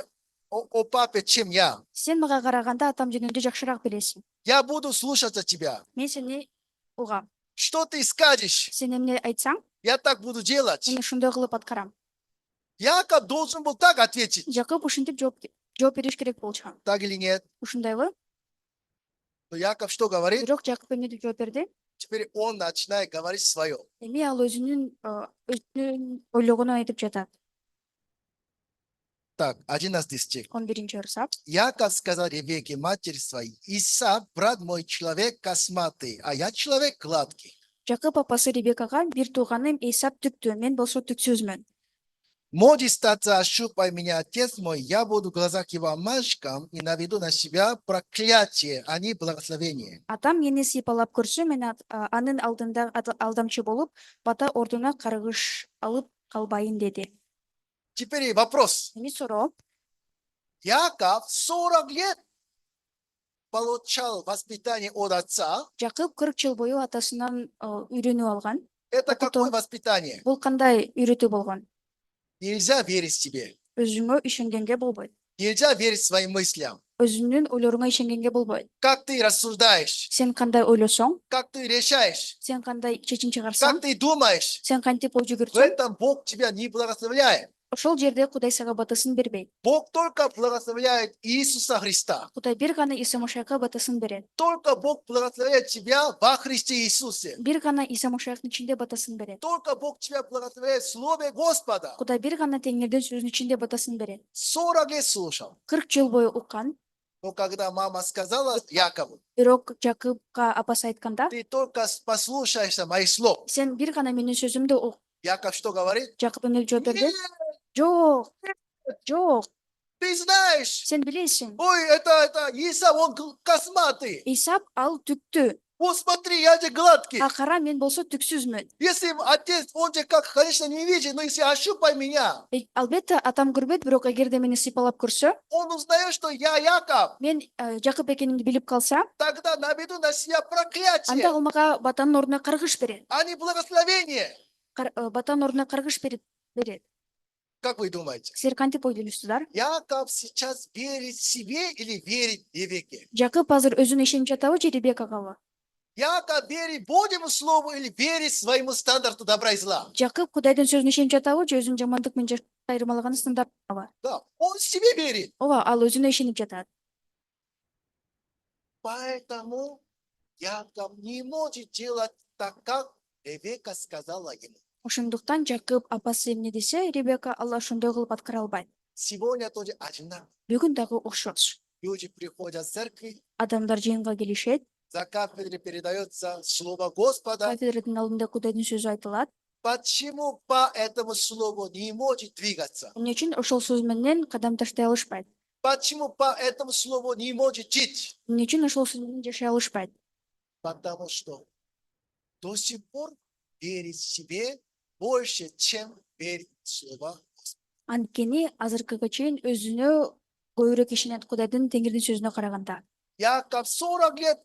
о папе, чем я. сен мага караганда атам жөнүндө жакшыраак билесиң. Я буду слушаться тебя. Мен сени угам. Что ты скажешь, Сен эмне айтсаң, я так буду делать. мен ошондой кылып аткарам. Яков должен был так ответить. Жакып ушинтип жооп бериш керек болчу. Так или нет? Ушундайбы? Но Яков что говорит? Бирок Жакып эмне деп жооп берди? Теперь он начинает говорить свое. Эми ал өзүнүн ойлогонун айтып жатат. Так, 11 стих. 11 ырсап. Яков сказал Ревекке, матери своей, Исав, брат мой, человек косматый, а я человек гладкий. Жакып апасы Ребекага, бир тууганым Эйсап түктү, мен болсо түксүзмүн. Может статься, ощупай меня, отец мой, я буду в глазах его мальчиком и наведу на себя проклятие, а не благословение. Атам мени сыйпалап көрсө, мен анын алдында алдамчы болуп, бата ордуна каргыш алып калбайын деди. Теперь вопрос. Эми суроо, Яков 40 лет получал воспитание от отца. Жакып 40 жыл бою атасынан үйрөнүп алган. Это Окуту. какое воспитание? Бул кандай үйрөтүү болгон? Нельзя верить себе. Өзүңө ишенгенге болбойт. Нельзя верить своим мыслям. Өзүнүн ойлоруңа ишенгенге болбойт. Как ты рассуждаешь, Сен кандай ойлосоң, как ты решаешь, сен кандай чечим как чыгарсаң, ты думаешь, сен кантип ой в жүгүрсөң, этом Бог тебя не благословляет. ошол жерде Кудай сага батасын бербейт. Бог только благословляет Иисуса Христа. Кудай бир гана Иса Машайка батасын берет. Только Бог благословляет тебя во Христе Иисусе. Бир гана Иса Машайктын ичинде батасын берет. Только Бог тебя благословляет в Слове Господа. Кудай бир гана Теңирдин сөзүнүн ичинде батасын берет. 40 лет слушал. 40 жыл бою уккан, Но когда мама сказала Якову, бирок Жакыпка апасы айтканда, ты только послушайся моих слов. сен бир гана менин сөзүмдү ук. Яков что говорит? Жакып эмне жооп берди? Нет, Жок, жок, ты знаешь, сен билесиң. ой, это Иса, он косматый. Исап ал түктү, Вот смотри, я же гладкий. а кара мен болсо түксүзмүн. Если отец, он же как, конечно, не видит, но если ощупай меня, Албетте атам көрбөйт, бирок эгерде мени сыйпалап көрсө, он узнает, что я Яков. мен Жакып экенимди билип калса, Тогда наведу на себя анда проклятие, ал мага батанын ордуна каргыш берет. а не благословение. Батанын ордуна каргыш берет. Как вы думаете? Силер кантип ойлойсуздар? Яков сейчас верит себе или верит Ревекке? Жакып азыр өзүнө ишенип жатабы же Ребекагабы? Яков верит Божьему слову или верит своему стандарту добра и зла? Жакып Кудайдын сөзүнө ишенип жатабы же өзүнүн жамандык менен жакшылыкты айырмалаганы стандартабы? Да, он себе верит. Ооба, ал өзүнө ишенип жатат. Поэтому Яков не может делать так, как Ревекка сказала ему. Ошондуктан Жакып апасы эмне десе, Ребека ал ошондой кылып аткара албайт. Сегодня тоже одинаково. Бүгүн дагы окшош. Люди приходят в церкви, Адамдар жыйынга келишет, за кафедрой передается слово Господа. кафедранын алдында Кудайдын сөзү айтылат. Почему по этому слову не может двигаться? Эмне үчүн ошол сөз менен кадам таштай алышпайт? Почему по этому слову не может жить? Эмне үчүн ошол сөз менен жашай алышпайт? Потому что до сих пор верит себе больше, чем верить в слово. Анткени азыркыга чейин өзүнө көбүрөөк ишенет Кудайдын Теңирдин сөзүнө караганда. Яков 40 лет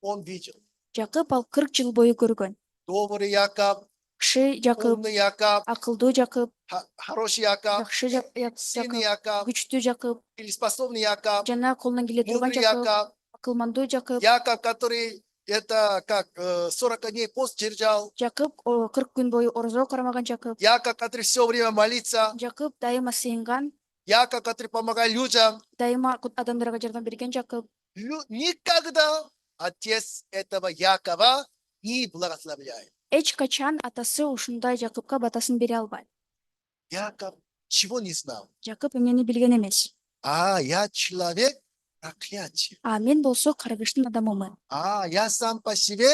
он видел. Жакып ал 40 жыл бою көргөн. Добрый Яков, Кыши Жакып, умный Яков, акылдуу Жакып, хороший Яков, жакшы сильный Жакып, Яков, күчтүү Жакып, или способный Яков, жана колунан келе турган мудрый Жакып, Яков, акылмандуу Жакып, Яков, который это как 40 дней пост держал, Жакып 40 күн бою орозого карамаган Жакып, Яков, который все время молится, Жакып дайыма сыйынган, Яков, который помогает людям. дайыма адамдарга жардам берген Жакып. Никогда отец этого Якова не благословляет. Эч качан атасы ушундай Жакыпка батасын бере албайт. Яков чего не знал? Жакып эмнени билген эмес. Я человек проклятия. Мен болсо каргыштын адамымын. Я сам по себе,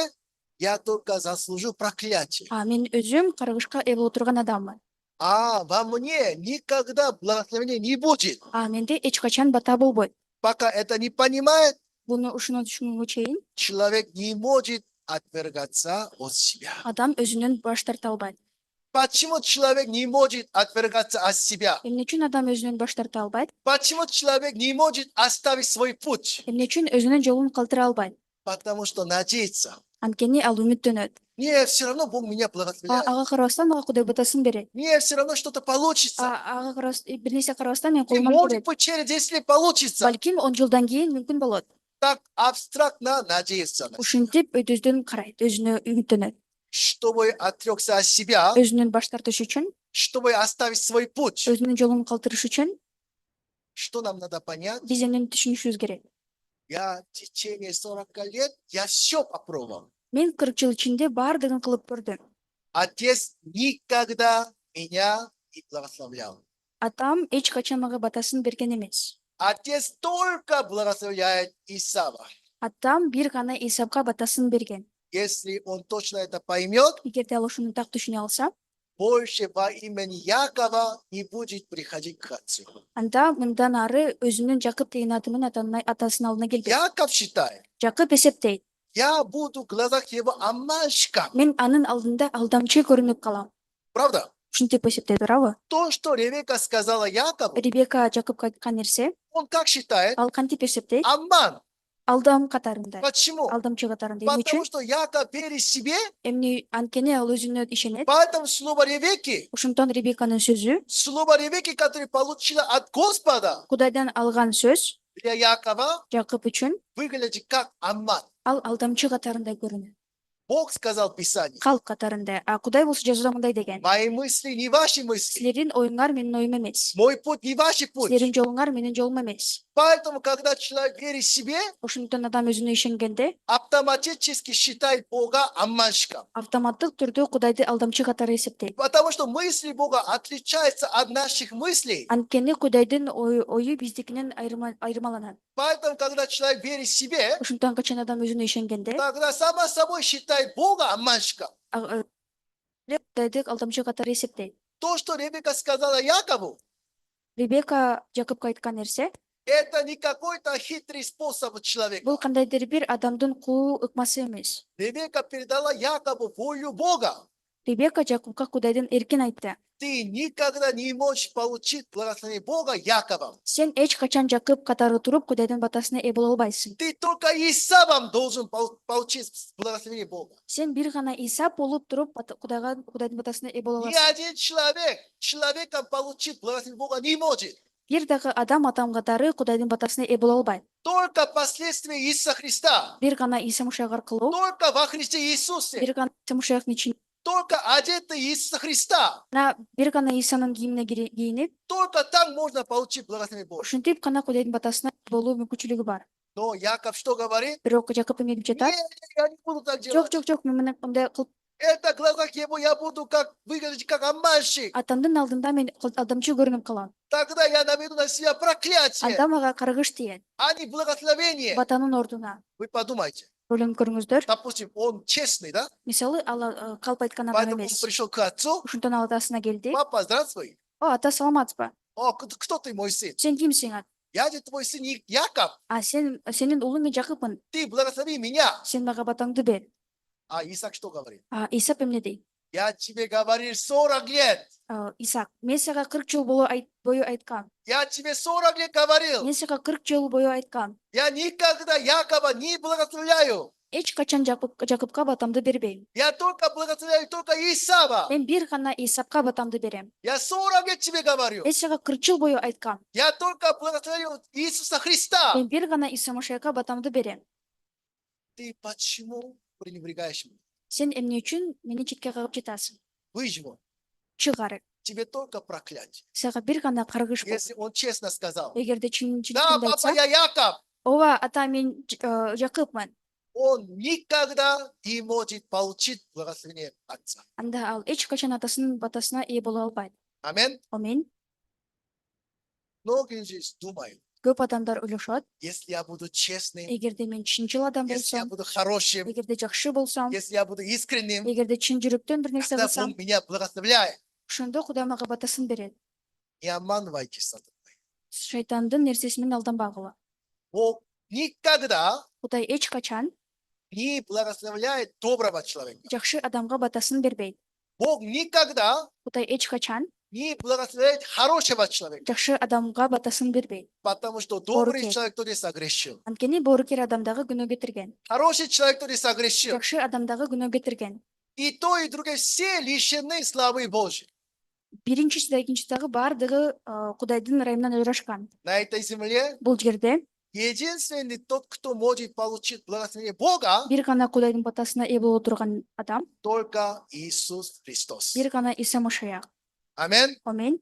я только заслужу проклятие. Мен өзүм каргышка ээ боло турган адаммын. Во мне никогда благословения не будет. Менде эч качан бата болбойт. Пока это не понимает, Ушуну түшүнгөнгө чейин человек не может отвергаться от себя. адам өзүнөн баш тарта албайт. Почему человек не может отвергаться от себя? Эмне үчүн адам өзүнөн баш тарта албайт? Почему человек не может оставить свой путь? Эмне үчүн өзүнүн жолун калтыра албайт? Потому что надеется. Анткени ал үмүттөнөт. Мне все равно Бог меня благословляет. Ага карабастан мага Кудай батасын берет. Мне все равно что-то получится. Ага бир нерсе карабастан мен И колуман может келет. быть через 10 лет получится. Балким 10 жылдан кийин мүмкүн болот. Так абстрактно надеяться. Ушинтип өтөздөн карайт, өзүнө үмүттөнөт. Чтобы отрекся от себя, Өзүнөн баш тартыш үчүн, чтобы оставить свой путь. өзүнүн жолун калтырыш үчүн Что нам надо понять? биз эмнени түшүнүшүбүз керек? Я в течение 40 лет, я все попробовал. Мен 40 жыл ичинде баардыгын кылып көрдүм. Отец никогда меня не благословлял. Атам эч качан мага батасын берген эмес. Отец только благословляет Исава. Атам бир гана Исапка батасын берген. Если он точно это поймет, Эгерде ал ушуну так түшүнө алса, больше во имени Якова не будет приходить к отцу. анда мындан ары өзүнүн Жакып деген аты менен атасынын алдына келбейт. Яков считает, Жакып эсептейт. я буду в глазах его обманщиком. Мен анын алдында алдамчы көрүнүп калам. Правда? Ушинтип эсептейт, туурабы? То, что Ревека сказала Якову, Ребека Жакыпка айткан нерсе, он как считает? ал кантип эсептейт? Обман. Алдам катарында. Почему? Алдамчы катарында. Эмне үчүн? Потому что Яков верит себе, Анткени ал өзүнө ишенет. поэтому слово Ревеки, Ошондон Ребеканын сөзү, слово Ревеки, которое получила от Господа Кудайдан алган сөз для Якова, Жакып үчүн выглядит как обман. ал алдамчы катарында көрүнөт. Бог сказал в Писании, Калп катарында. Кудай болсо жазууда мындай деген. мои мысли не ваши мысли, Силердин оюңар менин оюм эмес. мой путь не ваши путь. Силердин жолуңар менин жолум эмес. Поэтому, когда человек верит себе, Ошондон адам өзүнө ишенгенде автоматически считает Бога обманщиком. автоматтык түрдө Кудайды алдамчы катары эсептейт. Потому что мысли Бога отличаются от наших мыслей. Анткени Кудайдын ою биздикинен айырмаланат. Поэтому, когда человек верит себе, Ошондон качан адам өзүнө ишенгенде тогда само собой считает Бога обманщиком. Кудайды алдамчы катары эсептейт. То, что Ребека сказала Якову, Ребека Жакыпка айткан нерсе, это не какой-то хитрый способ человека. бул кандайдыр бир адамдын куу ыкмасы эмес. Ребека передала Якову волю Бога. Ребека Жакыпка Кудайдын эркин айтты. Ты никогда не можешь получить благословение Бога Яковом. Сен эч качан Жакып катары туруп Кудайдын батасына ээ боло албайсың. Ты только Исавом должен получить благословение Бога. Сен бир гана Исап болуп туруп Кудайдын батасына ээ боло Ни аласың. один человеком получить благословение Бога не может. Бир дагы адам катары Кудайдын батасына ээ боло албайт. Только последствия Иисуса Христа. Бир гана Иса Мушайк аркылуу, Только во Христе Иисусе. бир гана Иса Мушайктын ичинде, Только одетый Иисуса Христа. бир гана Исанын кийимине кийинип, Только там можно получить благословение Бога. ушинтип гана Кудайдын батасына болуу мүмкүнчүлүгү бар. Но Яков что говорит? Бирок Жакып эмне деп жатат? Я не буду так делать. Жок, мен мындай кылып Это в глазах его я буду выглядеть как обманщик. атамдын алдында мен алдамчы көрүнүп калам. Тогда я наведу на себя проклятие, Анда мага каргыш тиет, а не благословение. батанын ордуна. Вы подумайте. Ойлонуп көрүңүздөр. Допустим, он честный, да? Мисалы, ал калп айткан адам Поэтому он эмес. пришел к отцу. Ошондон ал атасына келди. Папа, здравствуй. Ата, саламатсызбы? Кто ты, мой сын? Сен кимсиң? Я же твой сын Яков. Сенин улуң мен Жакыпмын. Ты благослови меня. Сен мага батаңды бер. А Исаак что говорит? Исап эмне дейт? Я тебе говорил 40 лет. Исаак, мен сага 40 жыл бою айткам. Я тебе 40 лет говорил. Мен сага 40 жыл бою айткам. Я никогда Якова не благословляю. Эч качан Жакупка батамды бербейм. Я только благословляю только Исава. Мен бир гана Исаакка батамды берем. Я 40 лет тебе говорю. Мен сага 40 жыл бою айткам. Я только благословляю Иисуса Христа. Мен бир гана Иса Машайка батамды берем. Ты почему пренебрегаешь меня? Сен эмне үчүн мени четке кагып жатасың? Выжму. Чыгары. Тебе только проклятие. Сага бир гана каргыш бол. Если он честно сказал. Эгерде Да, чынчылыкты папа, айтса, я Яков. ооба ата мен Жакыпмын. Он никогда не может получить благословение Отца. Анда ал эч качан атасынын батасына ээ боло албайт. Амин. Амин. Многие здесь думают, Көп адамдар ойлошот, если я буду честным, эгерде мен чынчыл адам если я болсом, буду хорошим, эгерде жакшы болсом, если я буду искренним, эгерде чын жүрөктөн бир нерсе тогда кылсам, Бог меня благословляет. ошондо Кудай мага батасын берет. Не обманывайтесь, сатана. Шайтандын нерсеси менен алданбагыла. Бог никогда Кудай эч качан не благословляет доброго человека. жакшы адамга батасын бербейт. Бог никогда Кудай эч качан не благословляет хорошего человека. жакшы адамга батасын бербейт. Потому что добрый Борокет. человек тоже согрешил. Анткени боорукер адамдагы күнөө кетирген. Хороший человек тоже согрешил. Жакшы адамдагы күнөө кетирген. И то, и другое все лишены славы Божьей. Биринчиси да экинчиси дагы баардыгы Кудайдын ырайымынан ажырашкан. На этой земле Бул жерде единственный тот, кто может получить благословение Бога, бир гана Кудайдын батасына ээ боло турган адам, только Иисус Христос. бир гана Иса Машаяк. Амин. Амин.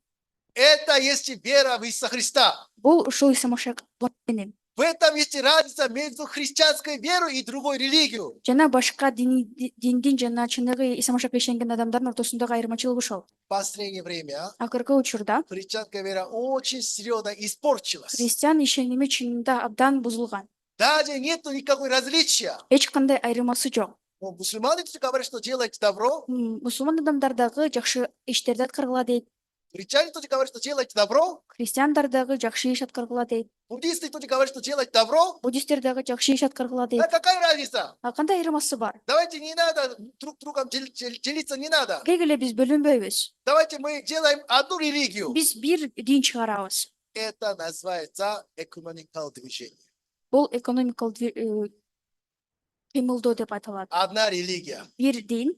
Это есть вера в Иисуса Христа. Бул ушул Иса Машаяк менен. В этом есть разница между христианской верой и другой религией. Жана башка диндин жана чыныгы Иса Машаяка ишенген адамдардын ортосундагы айырмачылык ушул. В последнее время Акыркы учурда христианская вера очень серьезно испорчилась. христиан ишеними чынында абдан бузулган. Даже нету никакой различия. Эч кандай айырмасы жок. Но мусульмане тоже говорят, что делайте добро. Мусулман адамдар дагы жакшы иштерди аткаргыла дейт. Христиане тоже говорят, что делайте добро. Христиандар дагы жакшы иш аткаргыла дейт. Буддисты тоже говорят, что делайте добро. Буддисттер дагы жакшы иш аткаргыла дейт. А какая разница? Кандай айырмасы бар? Давайте не надо друг другом делиться, не надо. Келгиле биз бөлүнбөйбүз. Давайте мы делаем одну религию. Биз бир дин чыгарабыз. Это называется экуменикал движение. Бул экономикалык кыймылдоо деп аталат. Одна религия. Бир дин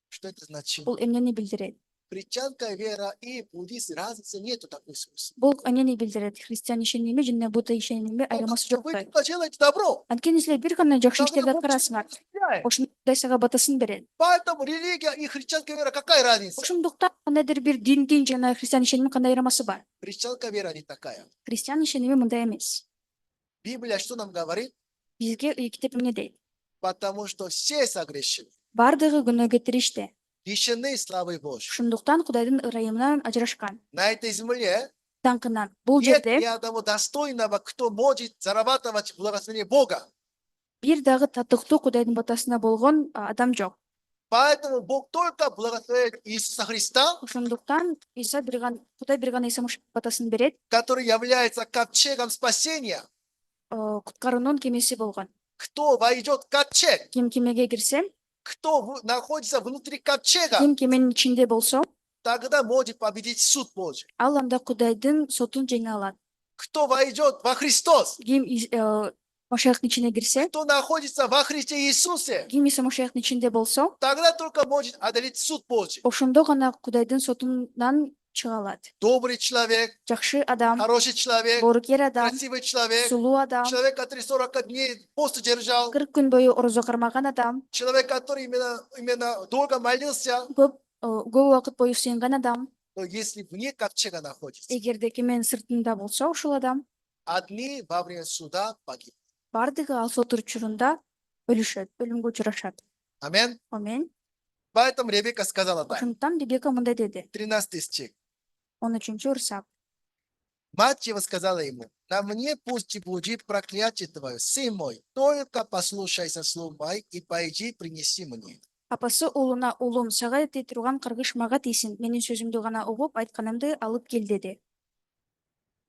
Что это значит? бул эмнени билдирет? Христианская вера и буддизм разницы нету такой смысла. Бул эмнени билдирет? Христиан ишеними жана Будда ишеними айырмасы жок. Вы только делаете добро. Анткени силер бир гана жакшы Тогда иштерди Бог аткарасыңар. благословляет. Ошондой сага батасын берет. Поэтому религия и христианская вера какая разница? Ошондуктан кандайдыр бир дин жана христиан ишеними кандай айырмасы бар? Христианская вера не такая. Христиан ишеними мындай эмес. Библия что нам говорит? Бизге китеп эмне дейт? Потому что все согрешили, Бардыгы күнөө кетиришти. лишены славы Божьей. Ошондуктан Кудайдын ырайымынан ажырашкан. На этой земле Даңкынан бул нет жерде ни одного достойного, кто может зарабатывать благословение Бога. бир дагы татыктуу Кудайдын батасына болгон адам жок. Поэтому Бог только благословляет Иисуса Христа, Ошондуктан Кудай бир гана Иса батасын берет, который является ковчегом спасения. куткаруунун кемеси болгон. Кто войдет в ковчег, Ким кемеге кирсе, кто находится внутри ковчега, ким кеменин ичинде болсо, тогда может победить суд Божий. ал анда Кудайдын сотун жеңе алат. Кто войдет во Христос, Ким Машаяктын ичине кирсе, кто находится во Христе Иисусе, ким Иса Машаяктын ичинде болсо, тогда только может одолеть суд Божий. ошондо гана Кудайдын сотунан чыга алат. Добрый человек, Жакшы адам, хороший человек, боорукер адам, красивый человек, сулуу адам, человек, который 40 дней пост держал, 40 күн бою орозо кармаган адам, человек, который именно долго молился, көп убакыт бою сыйынган адам, но если вне ковчега находится, эгерде кеменин сыртында болсо ушул адам одни во время суда погиб. бардыгы ал сот учурунда өлүшөт, өлүмгө учурашат. Амин. Амин. Поэтому Ребекка сказала так, Ошондуктан Ребека мындай деди. 13 стих. 13-урсак. Мать его сказала ему: на мне пусть и будет проклятие твое, сын мой, только послушайся слов моих и пойди принеси мне. Апасы уулуна: уулум, сага этей турган каргыш мага тийсин, менин сөзүмдү гана угуп, айтканымды алып кел деди.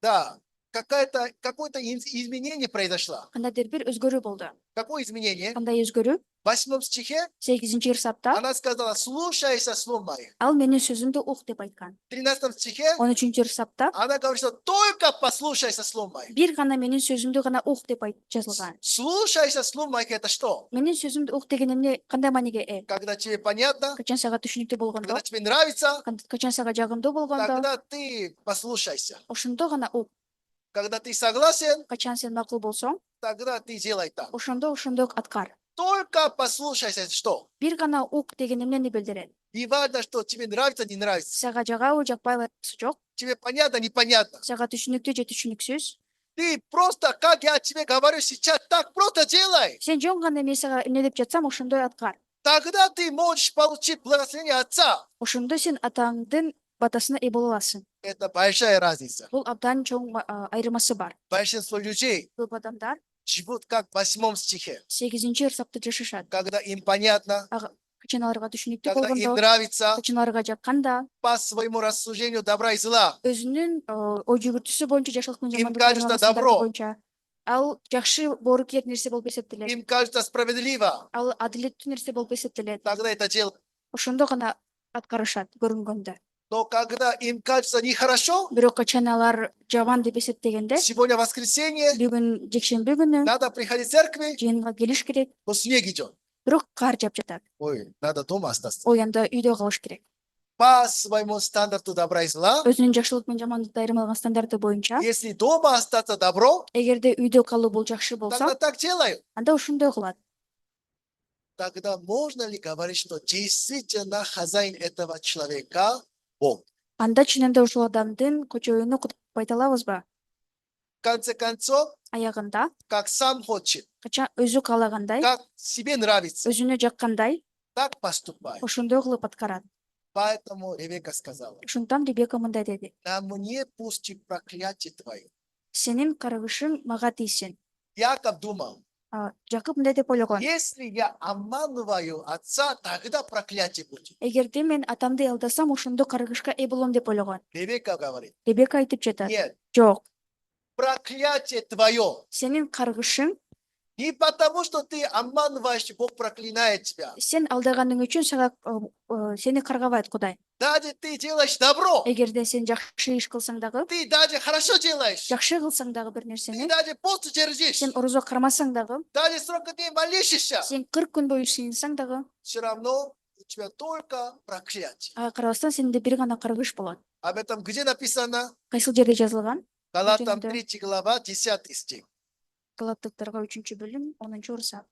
Да, какое-то изменение произошло. кандайдыр бир өзгөрүү болду. Какое изменение? Кандай өзгөрүү? В 8 стихе 8 сапта она сказала, слушайся слов моих. ал менин сөзүмдү ук деп айткан. В 13 стихе 13 сапта она говорит, что только послушайся слов моих. бир гана менин сөзүмдү гана ук деп жазылган. Слушайся слов моих, это что? Менин сөзүмдү ук деген эмне, кандай мааниге ээ? Когда тебе понятно, Качан сага түшүнүктүү болгондо, когда тебе нравится, качан сага жагымдуу болгондо, тогда ты послушайся. ошондо гана ук. Когда ты согласен, Качан сен макул болсоң, тогда ты делай так. ошондо аткар. Только послушайся, что? Бир гана ук деген эмнени билдирет? Не важно, что тебе нравится, не нравится. Сага жагабы, жакпайбы жок, Тебе понятно, непонятно. сага түшүнүктүү же түшүнүксүз. Ты просто, как я тебе говорю сейчас, так просто делай. Сен жөн гана мен сага эмне деп жатсам, ошондой аткар. Тогда ты можешь получить благословение Отца. Ошондо сен атаңдын батасына ээ боло аласың. Это большая разница. Бул абдан чоң айырмасы бар. Большинство людей Көп адамдар живут как в 8 стихе. 8 сапта жашашат. Когда им понятно, Качан аларга түшүнүктүү когда им болгондо, нравится, качан аларга жакканда, по своему рассуждению добра и зла. өзүнүн ой жүгүртүүсү боюнча, жакшылык менен Им кажется жамандыктын добро. боюнча ал жакшы боорукер нерсе болуп эсептелет. Им кажется справедливо. Ал адилеттүү нерсе болуп эсептелет. Тогда это делают. Ошондо гана аткарышат көрүнгөндө. Но когда им кажется нехорошо, Бирок качан алар жаман деп эсептегенде, сегодня воскресенье, бүгүн жекшемби күнү надо приходить в церковь, жыйынга келиш керек, то снег идет. бирок кар жаап жатат. Ой, надо дома остаться. Ой, анда үйдө калыш керек. По своему стандарту добра и зла, Өзүнүн жакшылык менен жамандыкты айырмалган стандарты боюнча, если дома остаться добро, эгерде үйдө калуу бул жакшы болсо, тогда так делают. анда ошондой кылат. Тогда можно ли говорить, что действительно хозяин этого человека Бог? Анда чынында ушул адамдын кочоюну куттукпай алабызбы? В конце концов, Аягында, как сам хочет, качан өзү каалагандай, как себе нравится, өзүнө жаккандай, так поступай. ошондой кылып аткарат. Поэтому Ревека сказала, Ошондон Ребека мындай деди: на мне пусти проклятие твое. сенин каргышың мага тийсин. Яков думал, Жакып мындай деп ойлогон: если я обманываю отца, тогда проклятие будет. эгерде мен атамды алдасам, ошондо каргышка ээ болом деп ойлогон. Ревека говорит, Ребека айтып жатат: нет, жок, проклятие твое. сенин каргышың, Не потому, что ты обманываешь, Бог проклинает тебя. сен алдаганың үчүн сага сени каргабайт Кудай. Даже ты делаешь добро, Эгерде сен жакшы иш кылсаң дагы, ты даже хорошо делаешь, жакшы кылсаң дагы бир ты нерсени, даже пост держишь, сен орозо кармасаң дагы, даже сколько ты молишься, сен 40 күн бою сыйынсаң дагы, все равно у тебя только проклятие. ага карабастан сенде бир гана каргыш болот. Об этом где написано? Кайсыл жерде жазылган? Галатам Жөнүндө. 3 глава, 10 стих. Галаттыктарга 3-бөлүм 10-сап.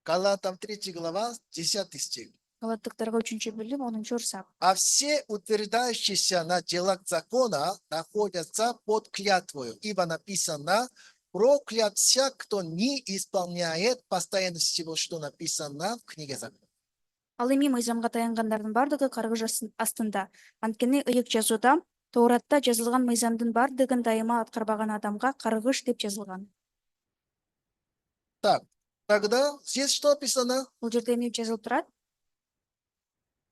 Галатам 3 глава, 10 стих. Галаттыктарга 3-бөлүм 10-сап. А все утверждающиеся на делах закона находятся под клятвою, ибо написано, проклят всяк, кто не исполняет постоянно всего, что написано в книге закона. Ал эми мыйзамга таянгандардын бардыгы каргыш астында. Анткени ыйык жазууда Тооратта жазылган мыйзамдын бардыгын дайыма аткарбаган адамга каргыш деп жазылган. Так, тогда здесь что написано? Бул жерде эмне жазылып турат?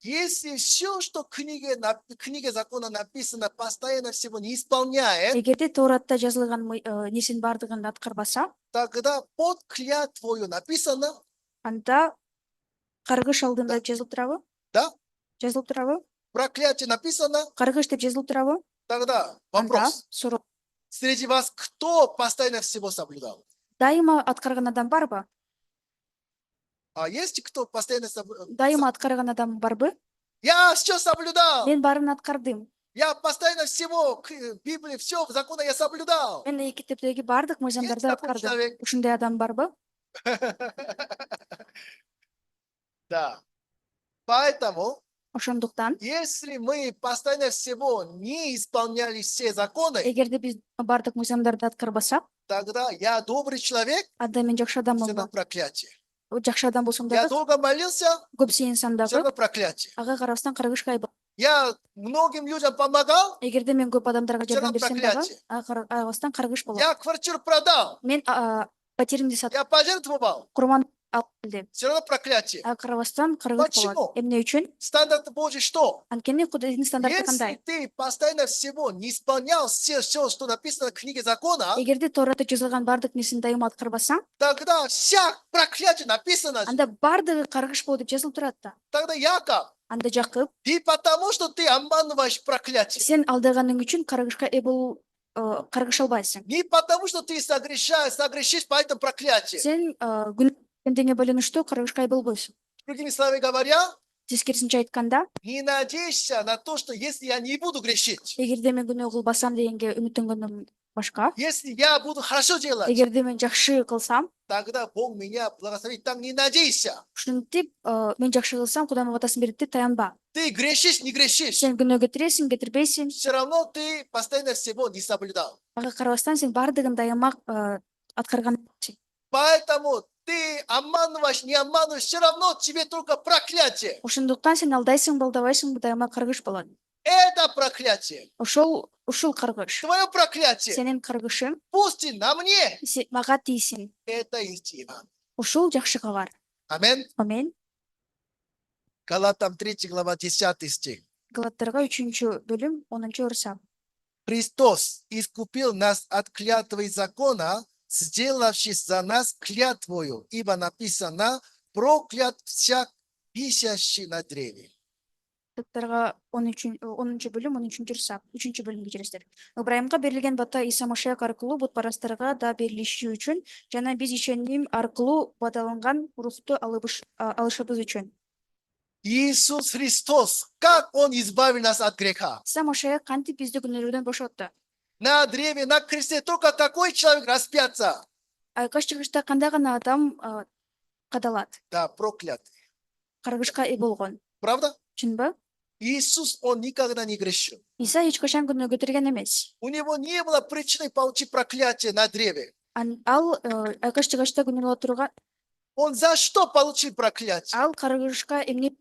Если все, что в книге закона написано, постоянно всего не исполняет, Эгерде Тооратта жазылган несин бардыгын аткарбаса, тогда под клятвою написано, анда каргыш алдында жазылып турабы? да, Жазылып турабы? проклятие написано, Каргыш деп жазылып турабы? тогда Анда вопрос. суроо. Среди вас кто постоянно всего соблюдал? Дайыма аткарган адам барбы? А есть кто постоянно соблюдал? Дайыма аткарган адам барбы? Я все соблюдал. Мен баарын аткардым. Я постоянно всего, Библии, все, закона я соблюдал. Мен китептеги бардык Есть мыйзамдарды такой аткардым. человек? Ушундай адам барбы? Да. Поэтому, Ошондуктан, если мы постоянно всего не исполняли все законы, эгерде биз бардык мыйзамдарды аткарбасак, тогда я добрый человек, анда мен жакшы все равно адаммынбы? проклятие. Жакшы адам болсом Я дагы, долго молился, көп сыйынсам все дагы, равно проклятие. ага карабастан каргышка айбы. Я многим людям помогал, Эгерде мен көп адамдарга Всё равно жардам берсем дагы, проклятие. ага карабастан каргыш болот. я квартиру продал, Мен патеримди сатып, я пожертвовал, курман алып келди. Все равно проклятие. Ага карабастан каргыш Почему? болот. Эмне үчүн? Стандарт Божий что? Анткени Кудайдын стандарты Если кандай? ты постоянно всего не исполнял все, что написано в книге закона, Эгерде Торатта жазылган бардык нерсени дайыма аткарбасаң, тогда вся проклятие написано. анда бардыгы каргыш болот деп жазылып турат да. Тогда Яков, Анда Жакып, ты потому что ты обманываешь проклятие. сен алдаганың үчүн каргышка каргыша албайсың. Не потому что ты согрешишь по этому проклятию. Сен күнөңгө байланыштуу каргышка болбойсуң. Другими словами говоря, Тескерисинче айтканда, не надейся на то, что если я не буду грешить, эгерде мен күнөө кылбасам дегенге үмүттөнгөнүм башка, если я буду хорошо делать, эгерде мен жакшы кылсам, тогда Бог меня благословит. Так не надейся. ушинтип мен жакшы кылсам Кудай мага батасын берет деп таянба. Ты грешишь, не грешишь. Сен күнөө кетиресиң, кетирбейсиң, Все равно ты постоянно всего не соблюдал. ага карабастан сен бардыгын дайыма аткарган. Поэтому ты обманываешь, не обманываешь, все равно тебе только проклятие. Ошондуктан сен алдайсың, алдабайсың, дайыма каргыш болот. Это проклятие. Ушул каргыш. Твое проклятие. Сенин каргышың Пусть и на мне. мага тийсин. Это истина. Ушул жакшы кабар. Амин. Амин. Галатам 3 глава 10 стих. Галаттарга 3-бөлүм 10-орса. Христос искупил нас от клятвы закона, сделавшись за нас клятвою, ибо написано: проклят всяк, висящий на древе. Галаттарга 10-бөлүм 13-орса. 3-бөлүмгө жүрөсүздөр. Ыбрайымга берилген бата Иса Машаяк аркылуу бутпарастарга да берилиши үчүн жана биз ишеним аркылуу бадаланган рухту алышыбыз үчүн. Иисус Христос, как Он избавил нас от греха? Иса Машаяк кантип бизди күнөөлөрдөн бошотту? На древе, на кресте только какой человек распятся? Айкаш чыгышта кандай гана адам кадалат? Да, проклятый. Каргышка болгон. Правда? Чынбы? Иисус, Он никогда не грешил. Иса эч качан күнөө көтөргөн эмес. У Него не было причины получить проклятие на древе. Ал айкаш чыгышта күнөө отурган, Он за что получил проклятие? ал каргышка эмне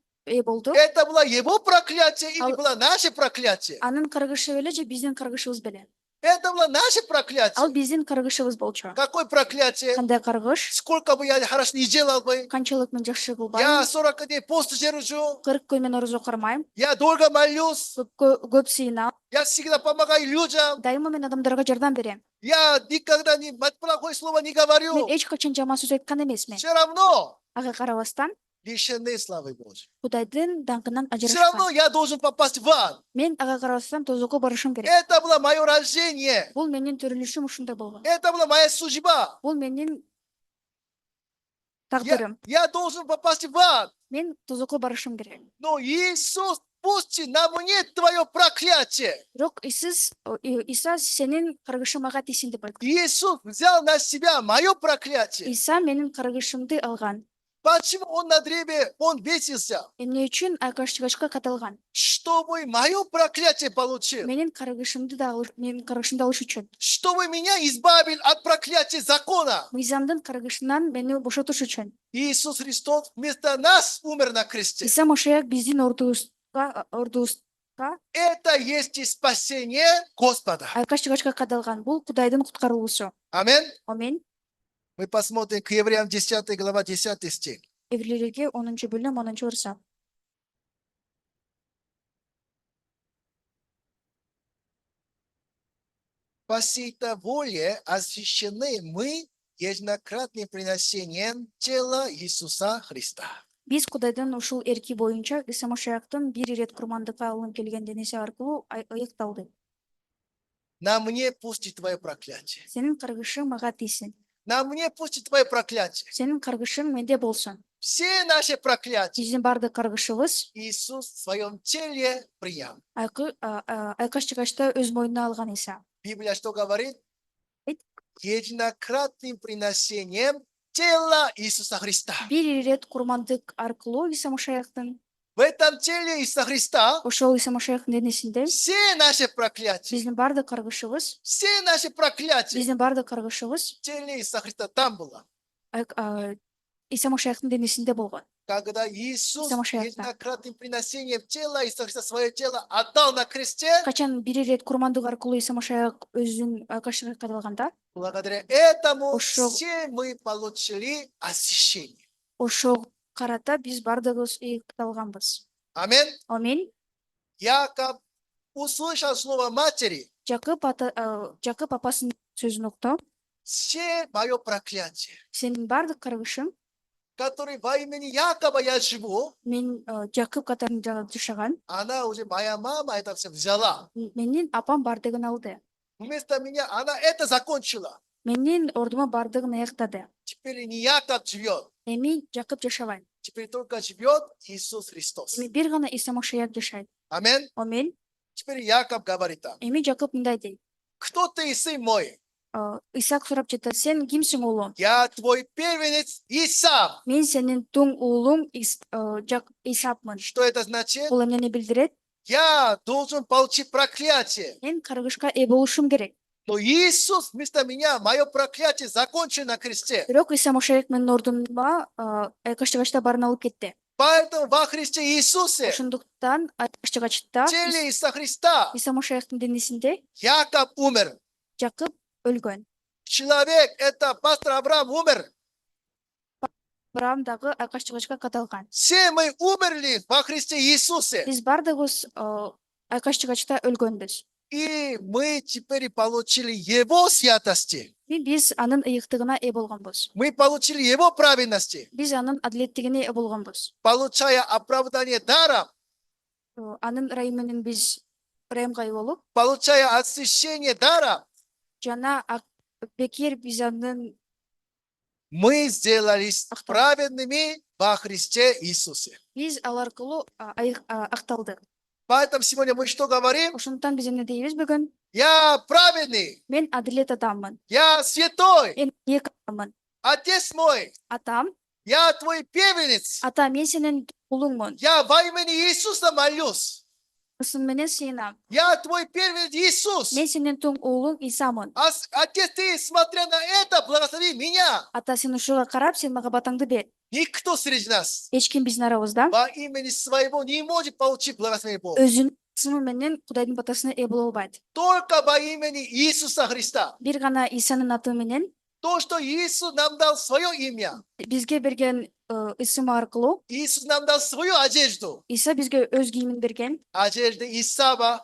болду? Это было его проклятие или было наше проклятие? Анын каргышы беле же биздин каргышыбыз беле? Это было наше Ал проклятие. биздин каргышыбыз болчу. Какое проклятие? Кандай каргыш? Сколько бы я хорошо не делал бы. Канчалык мен жакшы Я кылбайм, 40 дней пост держу. 40 күн мен орозо кармайм, Я долго молюсь. көп сыйынам, Я всегда помогаю людям. дайыма мен адамдарга жардам берем. Я никогда плохое слово не говорю. Мен эч качан жаман сөз айткан эмесмин. Все равно Ага карабастан лишены славы Божьей. Кудайдын даңкынан Все равно ажырашкан. я должен попасть в ад. Мен ага карабастан тозокко барышым керек. Это было мое рождение. Бул менин төрүлүшүм ушундай болгон. Это была моя судьба. Бул менин тагдырым. Я должен попасть в ад. Мен тозокко барышым керек. Но Иисус, пусти на мне твое проклятие. Бирок Иса сенин каргышың мага тийсин деп айткан. Иисус взял на себя мое проклятие. Иса менин каргышымды алган. Почему Он на древе, Он бесился? Эмне үчүн айкаш чыгышка каталган? Чтобы мое проклятие получил. Менин каргышымды алыш үчүн. Чтобы меня избавил от проклятия закона. Мыйзамдын каргышынан мени бошотуш үчүн. Иисус Христос вместо нас умер на кресте. Иса Машаяк биздин ордубузга Это есть и спасение Господа. айкаш чыгышка каталган. Бул Кудайдын куткаруусу. Амин. Амин. Мы посмотрим к Евреям 10 глава 10 стих. Еврейлерге 10-бөлүм 10-орса. По сей-то воле освящены мы единократным приношением тела Иисуса Христа. Биз Кудайдын ушул эрки боюнча Иса Машаяктын бир ирет курмандыкка алынып келген денеси аркылуу ыйыкталды. На мне пусти твое проклятие. Сенин каргышың мага тийсин. На мне пусти твое проклятие. Сенин каргышың менде болсун. Все наши проклятия Биздин бардык каргышыбыз Иисус в своем теле принял. айкаш чыгачта өз мойнуна алган Иса. Библия что говорит? Айт. Единократным приношением тела Иисуса Христа. Бир ирет курмандык аркылуу Иса Машаяктын, В этом теле Иисуса Христа ошол Иса Машаяктын денесинде все наши проклятия, биздин бардык каргышыбыз, все наши проклятия биздин бардык каргышыбыз в теле Иисуса Христа там было. Иса Машаяктын денесинде болгон. Когда Иисус Иса Машаяхта. единократным приношением тела Иисуса Христа свое тело отдал на кресте, Качан бир ирет курмандык аркылуу Иса Машаяк өзүн айкашка каталганда, благодаря этому Ошо- все мы получили освящение. ошого карата биз бардыгыбыз ыйыкталганбыз. Амин. Аминь. Яков услышал слово матери. Жакып апасынын сөзүн укту. Все мое проклятие, Сенин бардык кыргышың который во имени Якова я живу, мен Жакып катарында жашаган. она уже, моя мама это все взяла. Менин апам бардыгын алды. Вместо меня она это закончила. Менин ордума бардыгын аяктады. Теперь не Яков живет. Эми Жакып жашабайт. Теперь только живет Иисус Христос. Эми бир гана Иса Машаяк жашайт. Амин. Аминь. Теперь Яков говорит так. Эми Жакып мындай дейт. Кто ты, сын мой? Исаак сурап жатат, сен кимсиң уулум? Я твой первенец Исав. Мен сенин туң уулуң Исаакмын. Что это значит? Бул эмнени билдирет? Я должен получить проклятие. Мен каргышка ээ болушум керек. Но Иисус вместо меня, мое проклятие закончено на кресте. Бирок Иса Машаяк менин ордума айкаштыгачта барын алып кетти. Поэтому во Христе Иисусе, Ошондуктан айкаштыгачта теле Иисуса Христа, Иса Машаяктын денесинде Яков умер. Жакып өлгөн. Человек, это пастор Авраам умер. Авраам дагы айкаштыгачка каталган. Все мы умерли во Христе Иисусе. Биз бардыгыбыз айкаштыгачта өлгөнбүз. И мы теперь получили Его святости. Биз анын ыйыктыгына ээ болгонбуз. Мы получили Его праведности. Биз анын адилеттигине ээ болгонбуз. Получая оправдание даром, Анын ырайы менен биз ырайымга ээ болуп, получая освящение даром, жана бекер биз анын мы сделались праведными во Христе Иисусе. биз ал аркылуу акталдык. Поэтому сегодня мы что говорим? Ошондуктан биз эмне дейбиз бүгүн? Я праведный, Мен адилет адаммын. я святой, Мен ийик адаммын. Отец мой, Атам, я твой первенец. ата мен сенин уулуңмун. Я во имени Иисуса молюсь. Сын менен сыйынам. Я твой первенец Иисус. Мен сенин туң уулуң Исамын. Отец, ты, смотря на это, благослови меня. Ата, сен ушуга карап, сен мага батаңды бер. Никто среди нас Эч ким биздин арабызда во имени своего не может получить благословение Бога. өзүнүн ысымы менен Кудайдын батасына ээ боло албайт. Только во имени Иисуса Христа. Бир гана Исанын аты менен То, что Иисус нам дал свое имя. бизге берген ысымы аркылуу Иисус нам дал свою одежду. Иса бизге өз кийимин берген. Одежда Исава,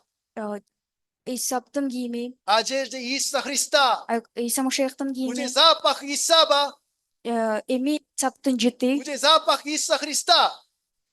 Исаптын кийими, одежда Иисуса Христа. Иса Машаяктын Уже кийими, запах Исава, эми Исаптын жети, уже запах Иисуса Христа.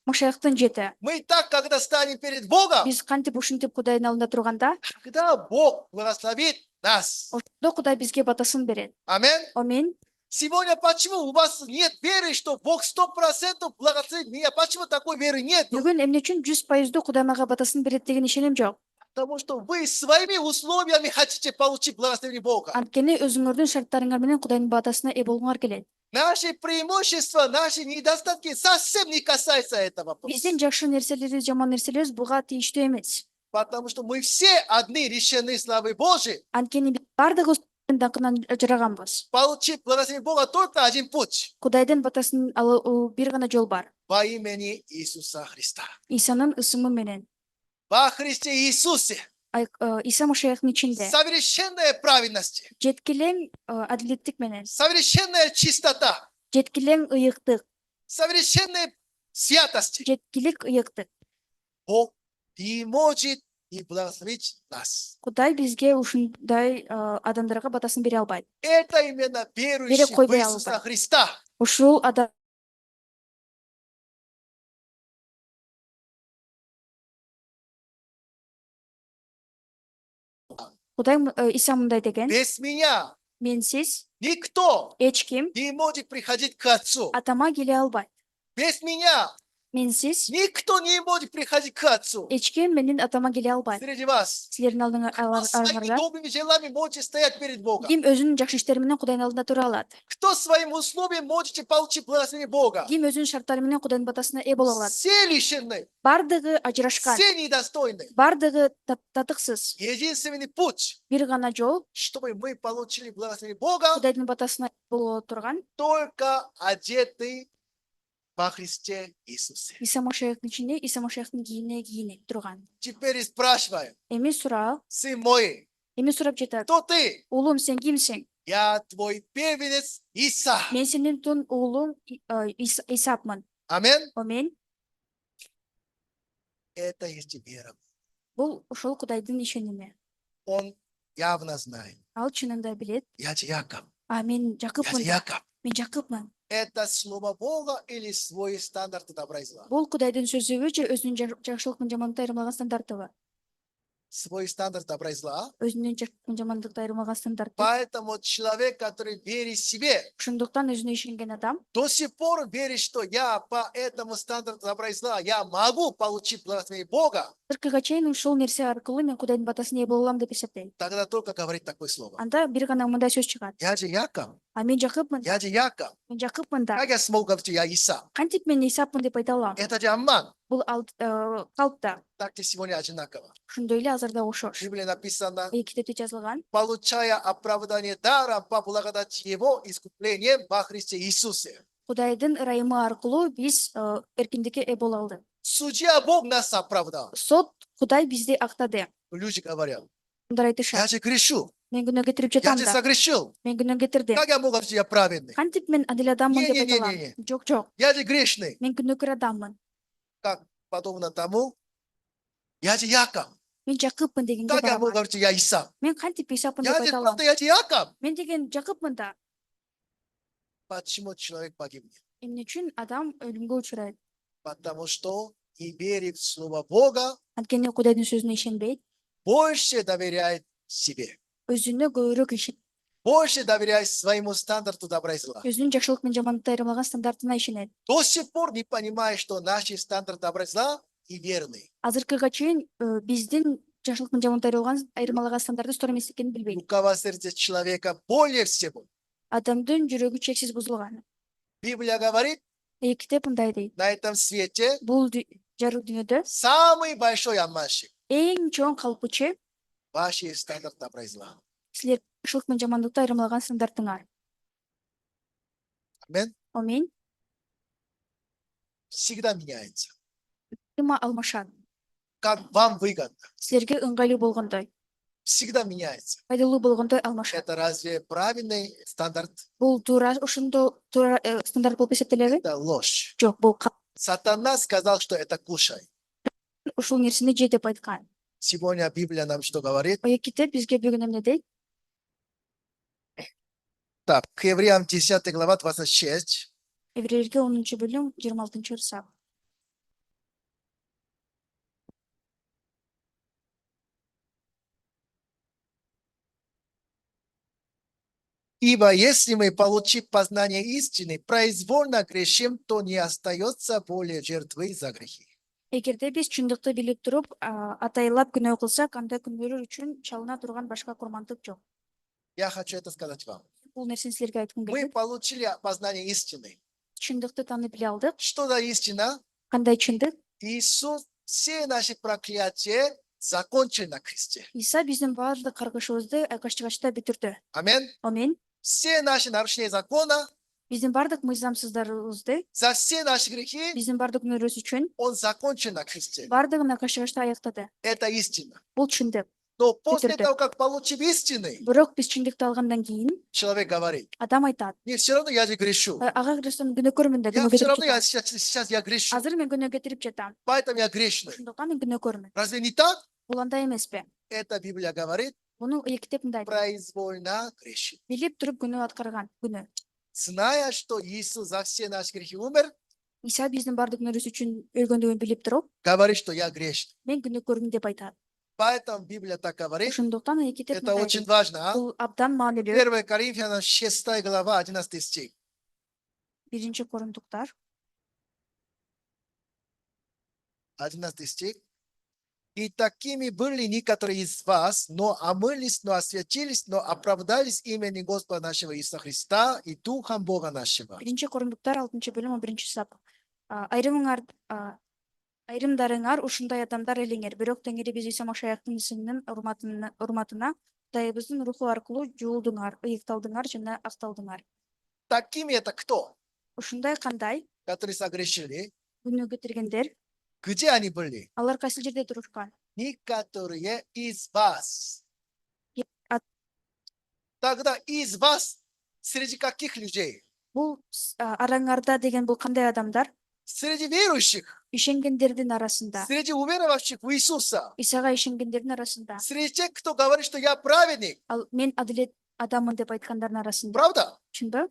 Машаяктын жети. Мы так, когда станем перед Богом, Биз кантип ушинтип Кудайдын алдында турганда, когда Бог благословит нас. ошондо Кудай бизге батасын берет. Аминь. Аминь. Сегодня почему у вас нет веры, что Бог 100% благословит меня? Почему такой веры нет? Бүгүн эмне үчүн 100% Кудай мага батасын берет деген ишеним жок. Потому что вы своими условиями хотите получить благословение Бога. Анткени өзүңөрдүн шарттарыңар менен Кудайдын батасына ээ болгоңор келет. Наши преимущества, наши недостатки совсем не касаются этого. Биздин жакшы нерселерибиз, жаман нерселерибиз буга тийиштүү эмес. Потому что мы все одни решены славы Божией. Анткени биз бардыгыбыз даңкынан жараганбыз. Получить благословение Бога только один путь. Кудайдын батасын алуу бир гана жол бар. Во имени Иисуса Христа. Исанын ысымы менен. Во Христе Иисусе. Иса Машаяктын ичинде. Совершенная праведность. Жеткилең адилеттик менен. Совершенная чистота. Жеткилең ыйыктык. Совершенная святость. Жеткилик ыйыктык. Бог не может не благословить нас. Кудай бизге ушундай адамдарга батасын бере албайт. Это именно верующий Кой в Иисуса Христа. Ушул адам Кудай Иса мындай деген: Без меня менсиз никто эч ким не может приходить к Отцу. атама келе албайт. Без меня Менсиз никто не может приходить к Отцу. эч ким менин атама келе албайт. Среди вас. Силердин Кто своими алдыңарда добрыми делами можете стоять перед Богом? ким өзүнүн жакшы иштери менен Кудайдын алдында тура алат? Кто своим условием можете получить благословение Бога? Ким өзүнүн шарттары менен Кудайдын батасына ээ боло алат? Все лишены, Бардыгы ажырашкан, все недостойны. бардыгы татыксыз. Единственный путь, Бир гана жол чтобы мы получили благословение Бога, Кудайдын батасына боло турган только одетый во Христе Иисусе. Иса Машаяктын ичинде Иса Машаяктын кийинип турган. Теперь спрашиваю, Эми сурап сын мой, жатат: кто ты? уулум, сен кимсиң? Я твой первенец Иса. Мен сенин тун уулуң Исапмын. Амин. Амин. Это есть вера. Бул ошол Кудайдын ишеними. Он явно знает. Ал чынында билет. Я же Яков. Мен Я Жакыпмын. же Яков. Мен Жакыпмын. Это слово Бога или свой стандарт добра и зла? Бул Кудайдын сөзүбү же өзүнүн жакшылык менен жамандыкты айырмалган стандартыбы? Свой стандарт добра и зла. Өзүнүн жакшылык менен жамандыкты айырмалган стандарты. Поэтому человек, который верит себе, Ошондуктан өзүнө ишенген адам до сих пор верит, что я по этому стандарту добра и зла, я могу получить благословение Бога, азыркыга чейин ушул нерсе аркылуу мен Кудайдын батасына ээ боло алам деп эсептейт. тогда только говорит такое слово. Анда бир гана мындай сөз чыгат. Я же Яков. Мен Жакыпмын. Я же Яков. Мен Жакыпмын да. Как я смогу говорить, что я Иса? Кантип мен Исапмын деп айта алам? Это же обман. Бул калп да. Так и сегодня одинаково. Ошондой эле азыр да окшош. В Библии написано, Китепте жазылган. получая оправдание даром по благодати Его искуплением во Христе Иисусе. Кудайдын ырайымы аркылуу биз эркиндикке ээ боло алдык. Судья Бог нас оправдал. Сот Кудай бизди актады. Люди говорят, Мындай я айтышат. же грешу, Мен күнөө кетирип я жатам же да. согрешил. Мен күнөө кетирдим. Как я могу говорить, что я праведный? Кантип мен адил адаммын деп айта алам? Не-не-не-не. Жок, жок. Я же грешный. Мен күнөөкөр адаммын. Как подобно тому, я же Яков. Мен Жакыпмын дегенге Как я могу барабар. говорить, что я Иса? Мен кантип Исапмын Я деп же айта алам? просто, я же Яков. Мен деген Жакыпмын да. Почему человек погибнет? Эмне үчүн адам өлүмгө учурайт? Потому что не верит в Слово Бога, Анткени Кудайдын сөзүнө ишенбейт, больше доверяет себе. өзүнө көбүрөөк ишенет. Больше доверяет своему стандарту добра и зла. Өзүнүн жакшылык менен жамандыкты айырмалган стандартына ишенет. До сих пор не понимает, что наши стандарты добра и зла и верны. Азыркыга чейин биздин жакшылык менен жамандыкты айырмалаган стандарты туура эмес экенин билбейт. Лукавое сердце человека более всего. Адамдын жүрөгү чексиз бузулган. Библия говорит, Китеп мындай дейт. на этом свете Бул жарык дүйнөдө самый большой обманщик. эң чоң калпычы Ваши стандарты добра и зла. силер жакшылык менен жамандыкты айырмалаган стандартыңар. Амин. Амин. Всегда меняется. Тыма алмашат. Как вам выгодно. Силерге ыңгайлуу болгондой, Всегда меняется. пайдалуу болгондой алмашат. Это разве правильный стандарт? Бул туура ошондо туура стандарт болуп эсептелеби? Это ложь. Жок, бул Сатана сказал, что это кушай. ушул нерсени же деп айткан. Сегодня Библия нам что говорит? Китеп бизге бүгүн эмне дейт? Так, к Евреям 10 глава 26. Еврейлерге 10 бөлүм 26 ырса. Ибо если мы, получив познание истины, произвольно грешим, то не остается более жертвы за грехи. Эгерде биз чындыкты билип туруп, атайлап күнөө кылсак, анда күнөөлөр үчүн чалына турган башка курмандык жок. Я хочу это сказать вам. Бул нерсени силерге айткым Мы келет. получили познание истины. Чындыкты таанып биле алдык. Что за истина? Кандай чындык? Иисус все наши проклятия закончил на кресте. Иса биздин баардык каргышыбызды айкаштыгачта бүтүрдү. Амин. Амин. Все наши нарушения закона, Биздин баардык мыйзамсыздарыбызды, за все наши грехи, биздин баардык күнөөбүз үчүн Он закончил на кресте. баардыгын айкаштыгачта аяктады. Это истина. Бул чындык. Но после Петр, того, как получив истины, Бирок биз чындыкты алгандан кийин человек говорит, адам айтат: не, все равно я же грешу. ага кырсам күнөөкөрмүн да, Я күнөө все кетирип равно, жатам. сейчас я грешу. Азыр мен күнөө кетирип жатам. Поэтому я грешный. Ошондуктан мен күнөөкөрмүн. Разве не так? Бул андай эмеспи? Это Библия говорит, Муну китеп мындай дейт. произвольно грешит. Билип туруп күнөө аткарган күнөө. Зная, что Иисус за все наши грехи умер, Иса биздин баардык күнөөбүз үчүн өлгөндүгүн билип туруп, говорит, что я грешный. мен күнөөкөрмүн деп айтат. Поэтому Библия так говорит. Ошондуктан китеп Это мындай очень дейт. важно. А? Бул абдан маанилүү. 1 Коринфянам 6 глава 11 стих. 1 Корунтуктар 11 стих. И такими были некоторые из вас, но омылись, но осветились, но оправдались имени Господа нашего Иисуса Христа и Духом Бога нашего. 1 Корунтуктар 6 бөлүм 11 сап. Айрымдарыңар ушундай адамдар элеңер, бирок Теңири биз Иса Машаяктын исминин урматына Кудайыбыздын руху аркылуу жуулдуңар, ыйыкталдыңар жана акталдыңар. Такими это кто? Ушундай кандай Которые согрешили. күнөө кетиргендер, Где они были? алар кайсы жерде турушкан? Некоторые из вас. Тогда из вас, среди каких людей? Бул араңарда деген бул кандай адамдар? Среди верующих, Ишенгендердин арасында, среди уверовавших в Иисуса, Исага ишенгендердин арасында. среди тех, кто говорит, что я праведник. Ал мен адилет адаммын деп айткандардын арасында. Правда? Чынбы?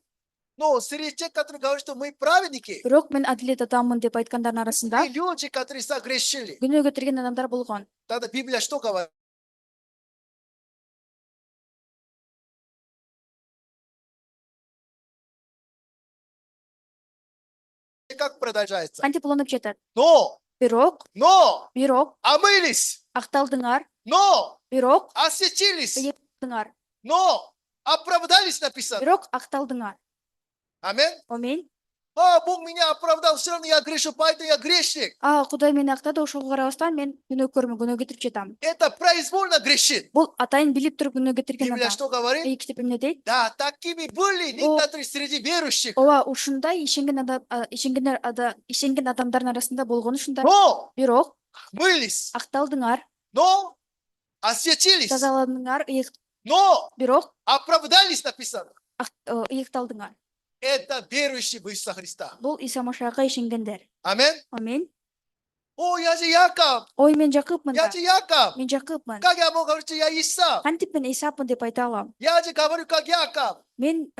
Но среди тех, которые говорят, что мы праведники, Бирок мен адилет адаммын деп айткандардын арасында и люди, которые согрешили. күнөө көтөргөн адамдар болгон. Тогда Библия что говорит? Как продолжается? Кантип уланып жатат. Но, Бирок омылись, акталдыңар, бирок осветились, ыйыптыңар, но оправдались написано. бирок акталдыңар. Аминь. Амин. Бог меня оправдал, все равно я грешу, поэтому я грешник. Кудай мени актады, ошого карабастан мен күнөөкөрмүн, күнөө кетирип жатам. Это произвольно грешит. Бул атайын билип туруп күнөө кетирген Библия адам. что говорит? Китеп эмне дейт? Да, такими были некоторые среди верующих. Ооба, ушундай ишенген адамдардын арасында болгон ушундай. Но Бирок мылись, акталдыңар, но осветились, тазаландыңар, но бирок оправдались написано. ыйыкталдыңар. Это верующие в Иисуса Христа. Бул Иса Машайга ишенгендер. Аминь. Амин. О, я же Яков. Ой, мен Жакыпмын Я да. же Яков. Мен Жакыпмын. Как я могу говорить, что я Исав? Кантип мен Исапмын деп айта алам? Я же говорю, как Яков. Мен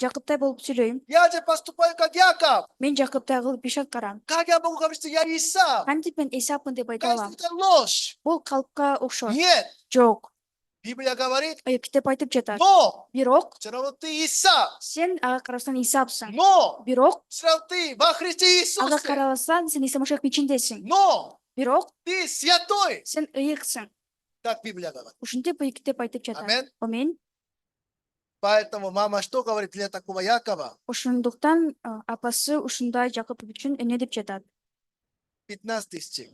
Жакыптай болуп сүйлөйм. Я же поступаю, как Яков. Мен Жакыптай кылып иш аткарам. Как я могу говорить, что я Исав? Кантип мен Исапмын деп айта Кажется, алам? это ложь. Бул калпка окшош. Нет. Жок. Библия говорит, Китеп айтып жатат. но Бирок все равно ты Исав. сен ага карасаң Исапсың. Но Бирок все равно ты во Христе ага Иисусе. карабасаң сен Иса Машайктын ичиндесиң. Но Бирок ты святой. сен ыйыксың. Так Библия говорит. Ушинтип китеп айтып жатат. Аминь. Амин. Поэтому мама что говорит для такого Якова? Ошондуктан апасы ушундай Жакып үчүн эмне деп жатат? 15 стих.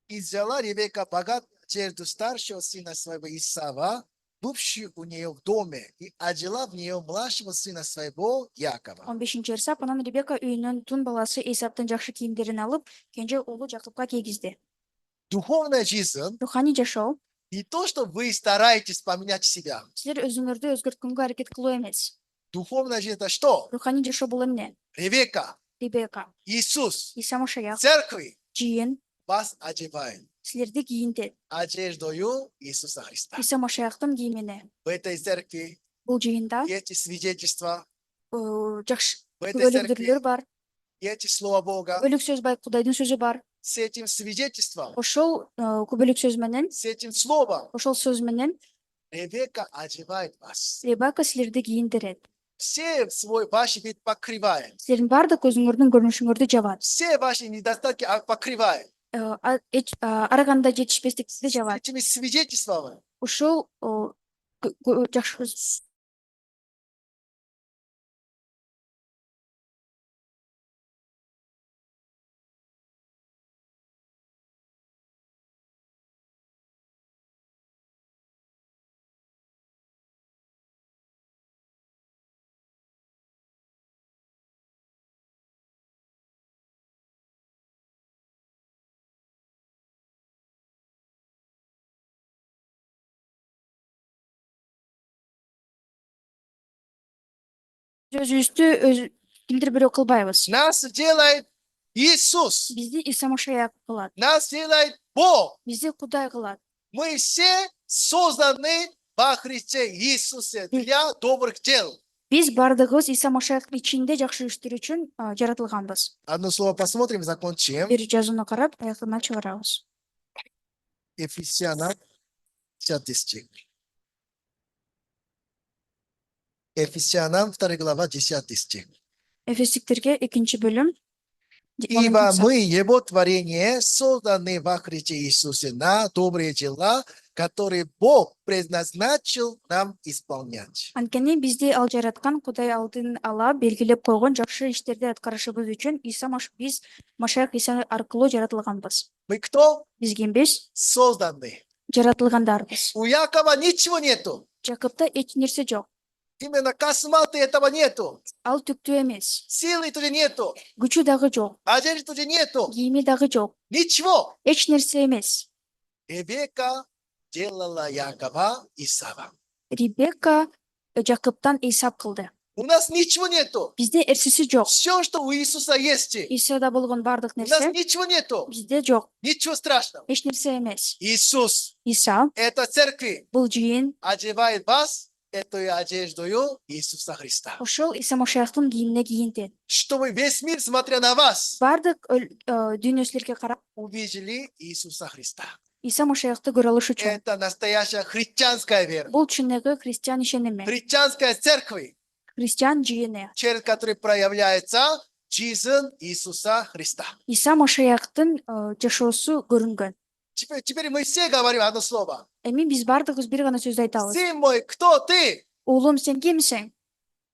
И взяла Ревека богат одежду старшего сына своего Исава, бывшую у нее в доме, и одела в нее младшего сына своего Якова. 15 эрсап, анан Ребека үйүнөн тун баласы Исаптын жакшы кийимдерин алып, кенже уулу Жакыпка кийгизди. Духовная жизнь Руханий жашоо не то, что вы стараетесь поменять себя. силер өзүңөрдү өзгөрткөнгө аракет кылуу эмес. Духовная жизнь это что? Руханий жашоо бул эмне? Ревека, Ребека, Иисус, Иса Машаяк, церкви жийин вас одевает силерди кийинтет. одеждою Иисуса Христа. Иса Машаяктын кийимине. В этой церкви Бул жыйында есть свидетельства, жакшы в этой церкви күбөлүктүрлөр бар. есть Слово Бога. Күбөлүк сөз бар, Кудайдын сөзү бар. С этим свидетельством, Ошол күбөлүк сөз менен, с этим словом ошол сөз менен Ревека одевает вас. Ребека силерди кийиндирет. Все свой ваш вид покрывает. Силердин баардык өзүңөрдүн көрүнүшүңөрдү жабат. Все ваши недостатки покрывает. Ар кандай жетишпестикти жабат. Этими свидетельствами Ушул жакшы өзүбүздү кимдир бирөө кылбайбыз. нас делает Иисус. Бизди Иса Машаяк кылат. Нас делает Бог. Бизди Кудай кылат. Мы все созданы во Христе Иисусе для добрых дел. Биз баардыгыбыз Иса Машаяктын ичинде жакшы иштер үчүн жаратылганбыз. Одно слово посмотрим, закончим. Бир жазууну карап, аяктана чыгарабыз. Ефесянам 10 стих. Ефесянам 2 глава 10 стих. Эфестиктерге 2 бөлүм. Ибо мы, Его творение, созданы во Христе Иисусе на добрые дела, которые Бог предназначил нам исполнять. Анткени бизди ал жараткан, Кудай алдын ала белгилеп койгон жакшы иштерди аткарышыбыз үчүн биз Машаяк Иса аркылуу жаратылганбыз. Мы кто? Биз кимбиз? Созданы. Жаратылгандарбыз. У Якова ничего нету. Жакыпта эч нерсе жок. Именно косматы этого нету. Ал түктүү эмес. Силы тут нету. Күчү дагы жок. Одежды тут нету. Кийими дагы жок. Ничего. Эч нерсе эмес. Ревека делала Якова Исава. Ребекка Жакыптан эсап кылды. У нас ничего нету. Бизде эрсиси жок. Все, что у Иисуса есть, Исада болгон бардык у нас нерсе ничего нету. бизде жок. Ничего страшного. Эч нерсе эмес. Иисус, Иса это церкви, бул жыйын одевает вас эту одеждою Иисуса Христа. ошол Иса Машаяктын кийимине кийинтет. Чтобы весь мир, смотря на вас, Бардык дүйнөсүлөргө карап увидели Иисуса Христа. Иса Машаякты көрө алыш үчүн. Это настоящая христианская вера. Бул чыныгы христиан ишеними. Христианская церковь, Христиан жыйыны. через которую проявляется жизнь Иисуса Христа. Иса Машаяктын жашоосу көрүнгөн. Теперь мы все говорим одно слово. Эми биз бардыгыбыз бир гана сөз айтабыз. Сын мой, кто ты? Уулум, сен кимсиң?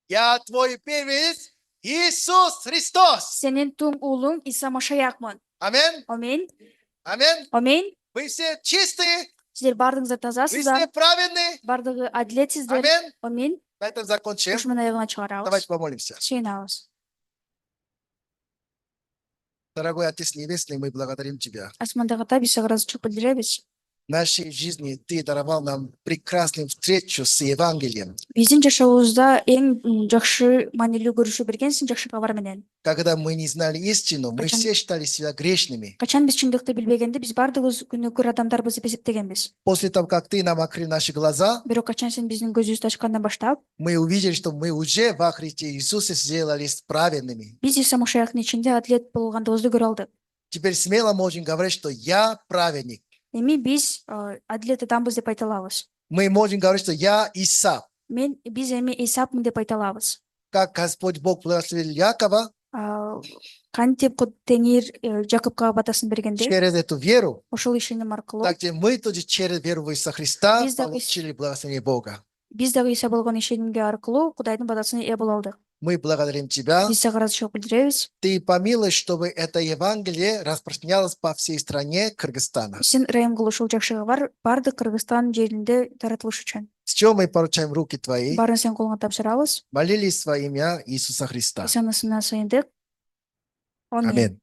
Я твой первенец, Иисус Христос. Сенин туң уулуң Иса Машаякмын. Аминь. Амин. Аминь. Амин. Вы все чистые, Сиздер бардыгыңыздар вы тазасыздар. все праведные. Бардыгы адилетсиздер. Аминь. Амин. На этом закончим. Ушмун аягына чыгарабыз. Давайте помолимся. Сыйынабыз. Дорогой Отец Небесный, мы благодарим Тебя. Асмандагы Ата, биз сага ыраазычылык билдиребиз. В нашей жизни Ты даровал нам прекрасную встречу с Евангелием. Биздин жашообузда эң жакшы маанилүү көрүшү бергенсиң, жакшы кабар менен. Когда мы не знали истину, мы все считали себя грешными. Качан биз чындыкты билбегенде, биз бардыгыбыз күнөөкөр адамдарбыз деп эсептегенбиз. После того, как Ты нам открыл наши глаза, Бирок качан сен биздин көзүбүздү ачкандан баштап, мы увидели, что мы уже во Христе Иисусе сделались праведными. биз Иса Машаяктын ичинде адилет болгондугубузду көрө алдык. Теперь смело можем говорить, что я праведник. Эми биз адилет адамбыз деп айта алабыз. Мы можем говорить, что я Исаак. Биз эми Исаакмын деп айта алабыз. Как Господь Бог благословил Якова, Кантип Теңир Жакыпка батасын бергенде, через эту веру, ошол ишеним аркылуу так и мы тоже через веру в Иисуса Христа Biz de- получили благословение Бога. биз дагы Иса болгон ишенимге аркылуу Кудайдын батасына ээ боло алдык. Мы благодарим Тебя. Биз сага ыраазычылык билдиребиз. Ты помилуй, чтобы это Евангелие распространялось по всей стране Кыргызстана. Сен ырайым кылуу ушул жакшы кабар бардык Кыргызстан жеринде таратылыш үчүн. С чего мы поручаем руки Твои, Баарын сен колуңа тапшырабыз. молились во имя Иисуса Христа. Исанын ысына сыйындык. Амин. Аминь.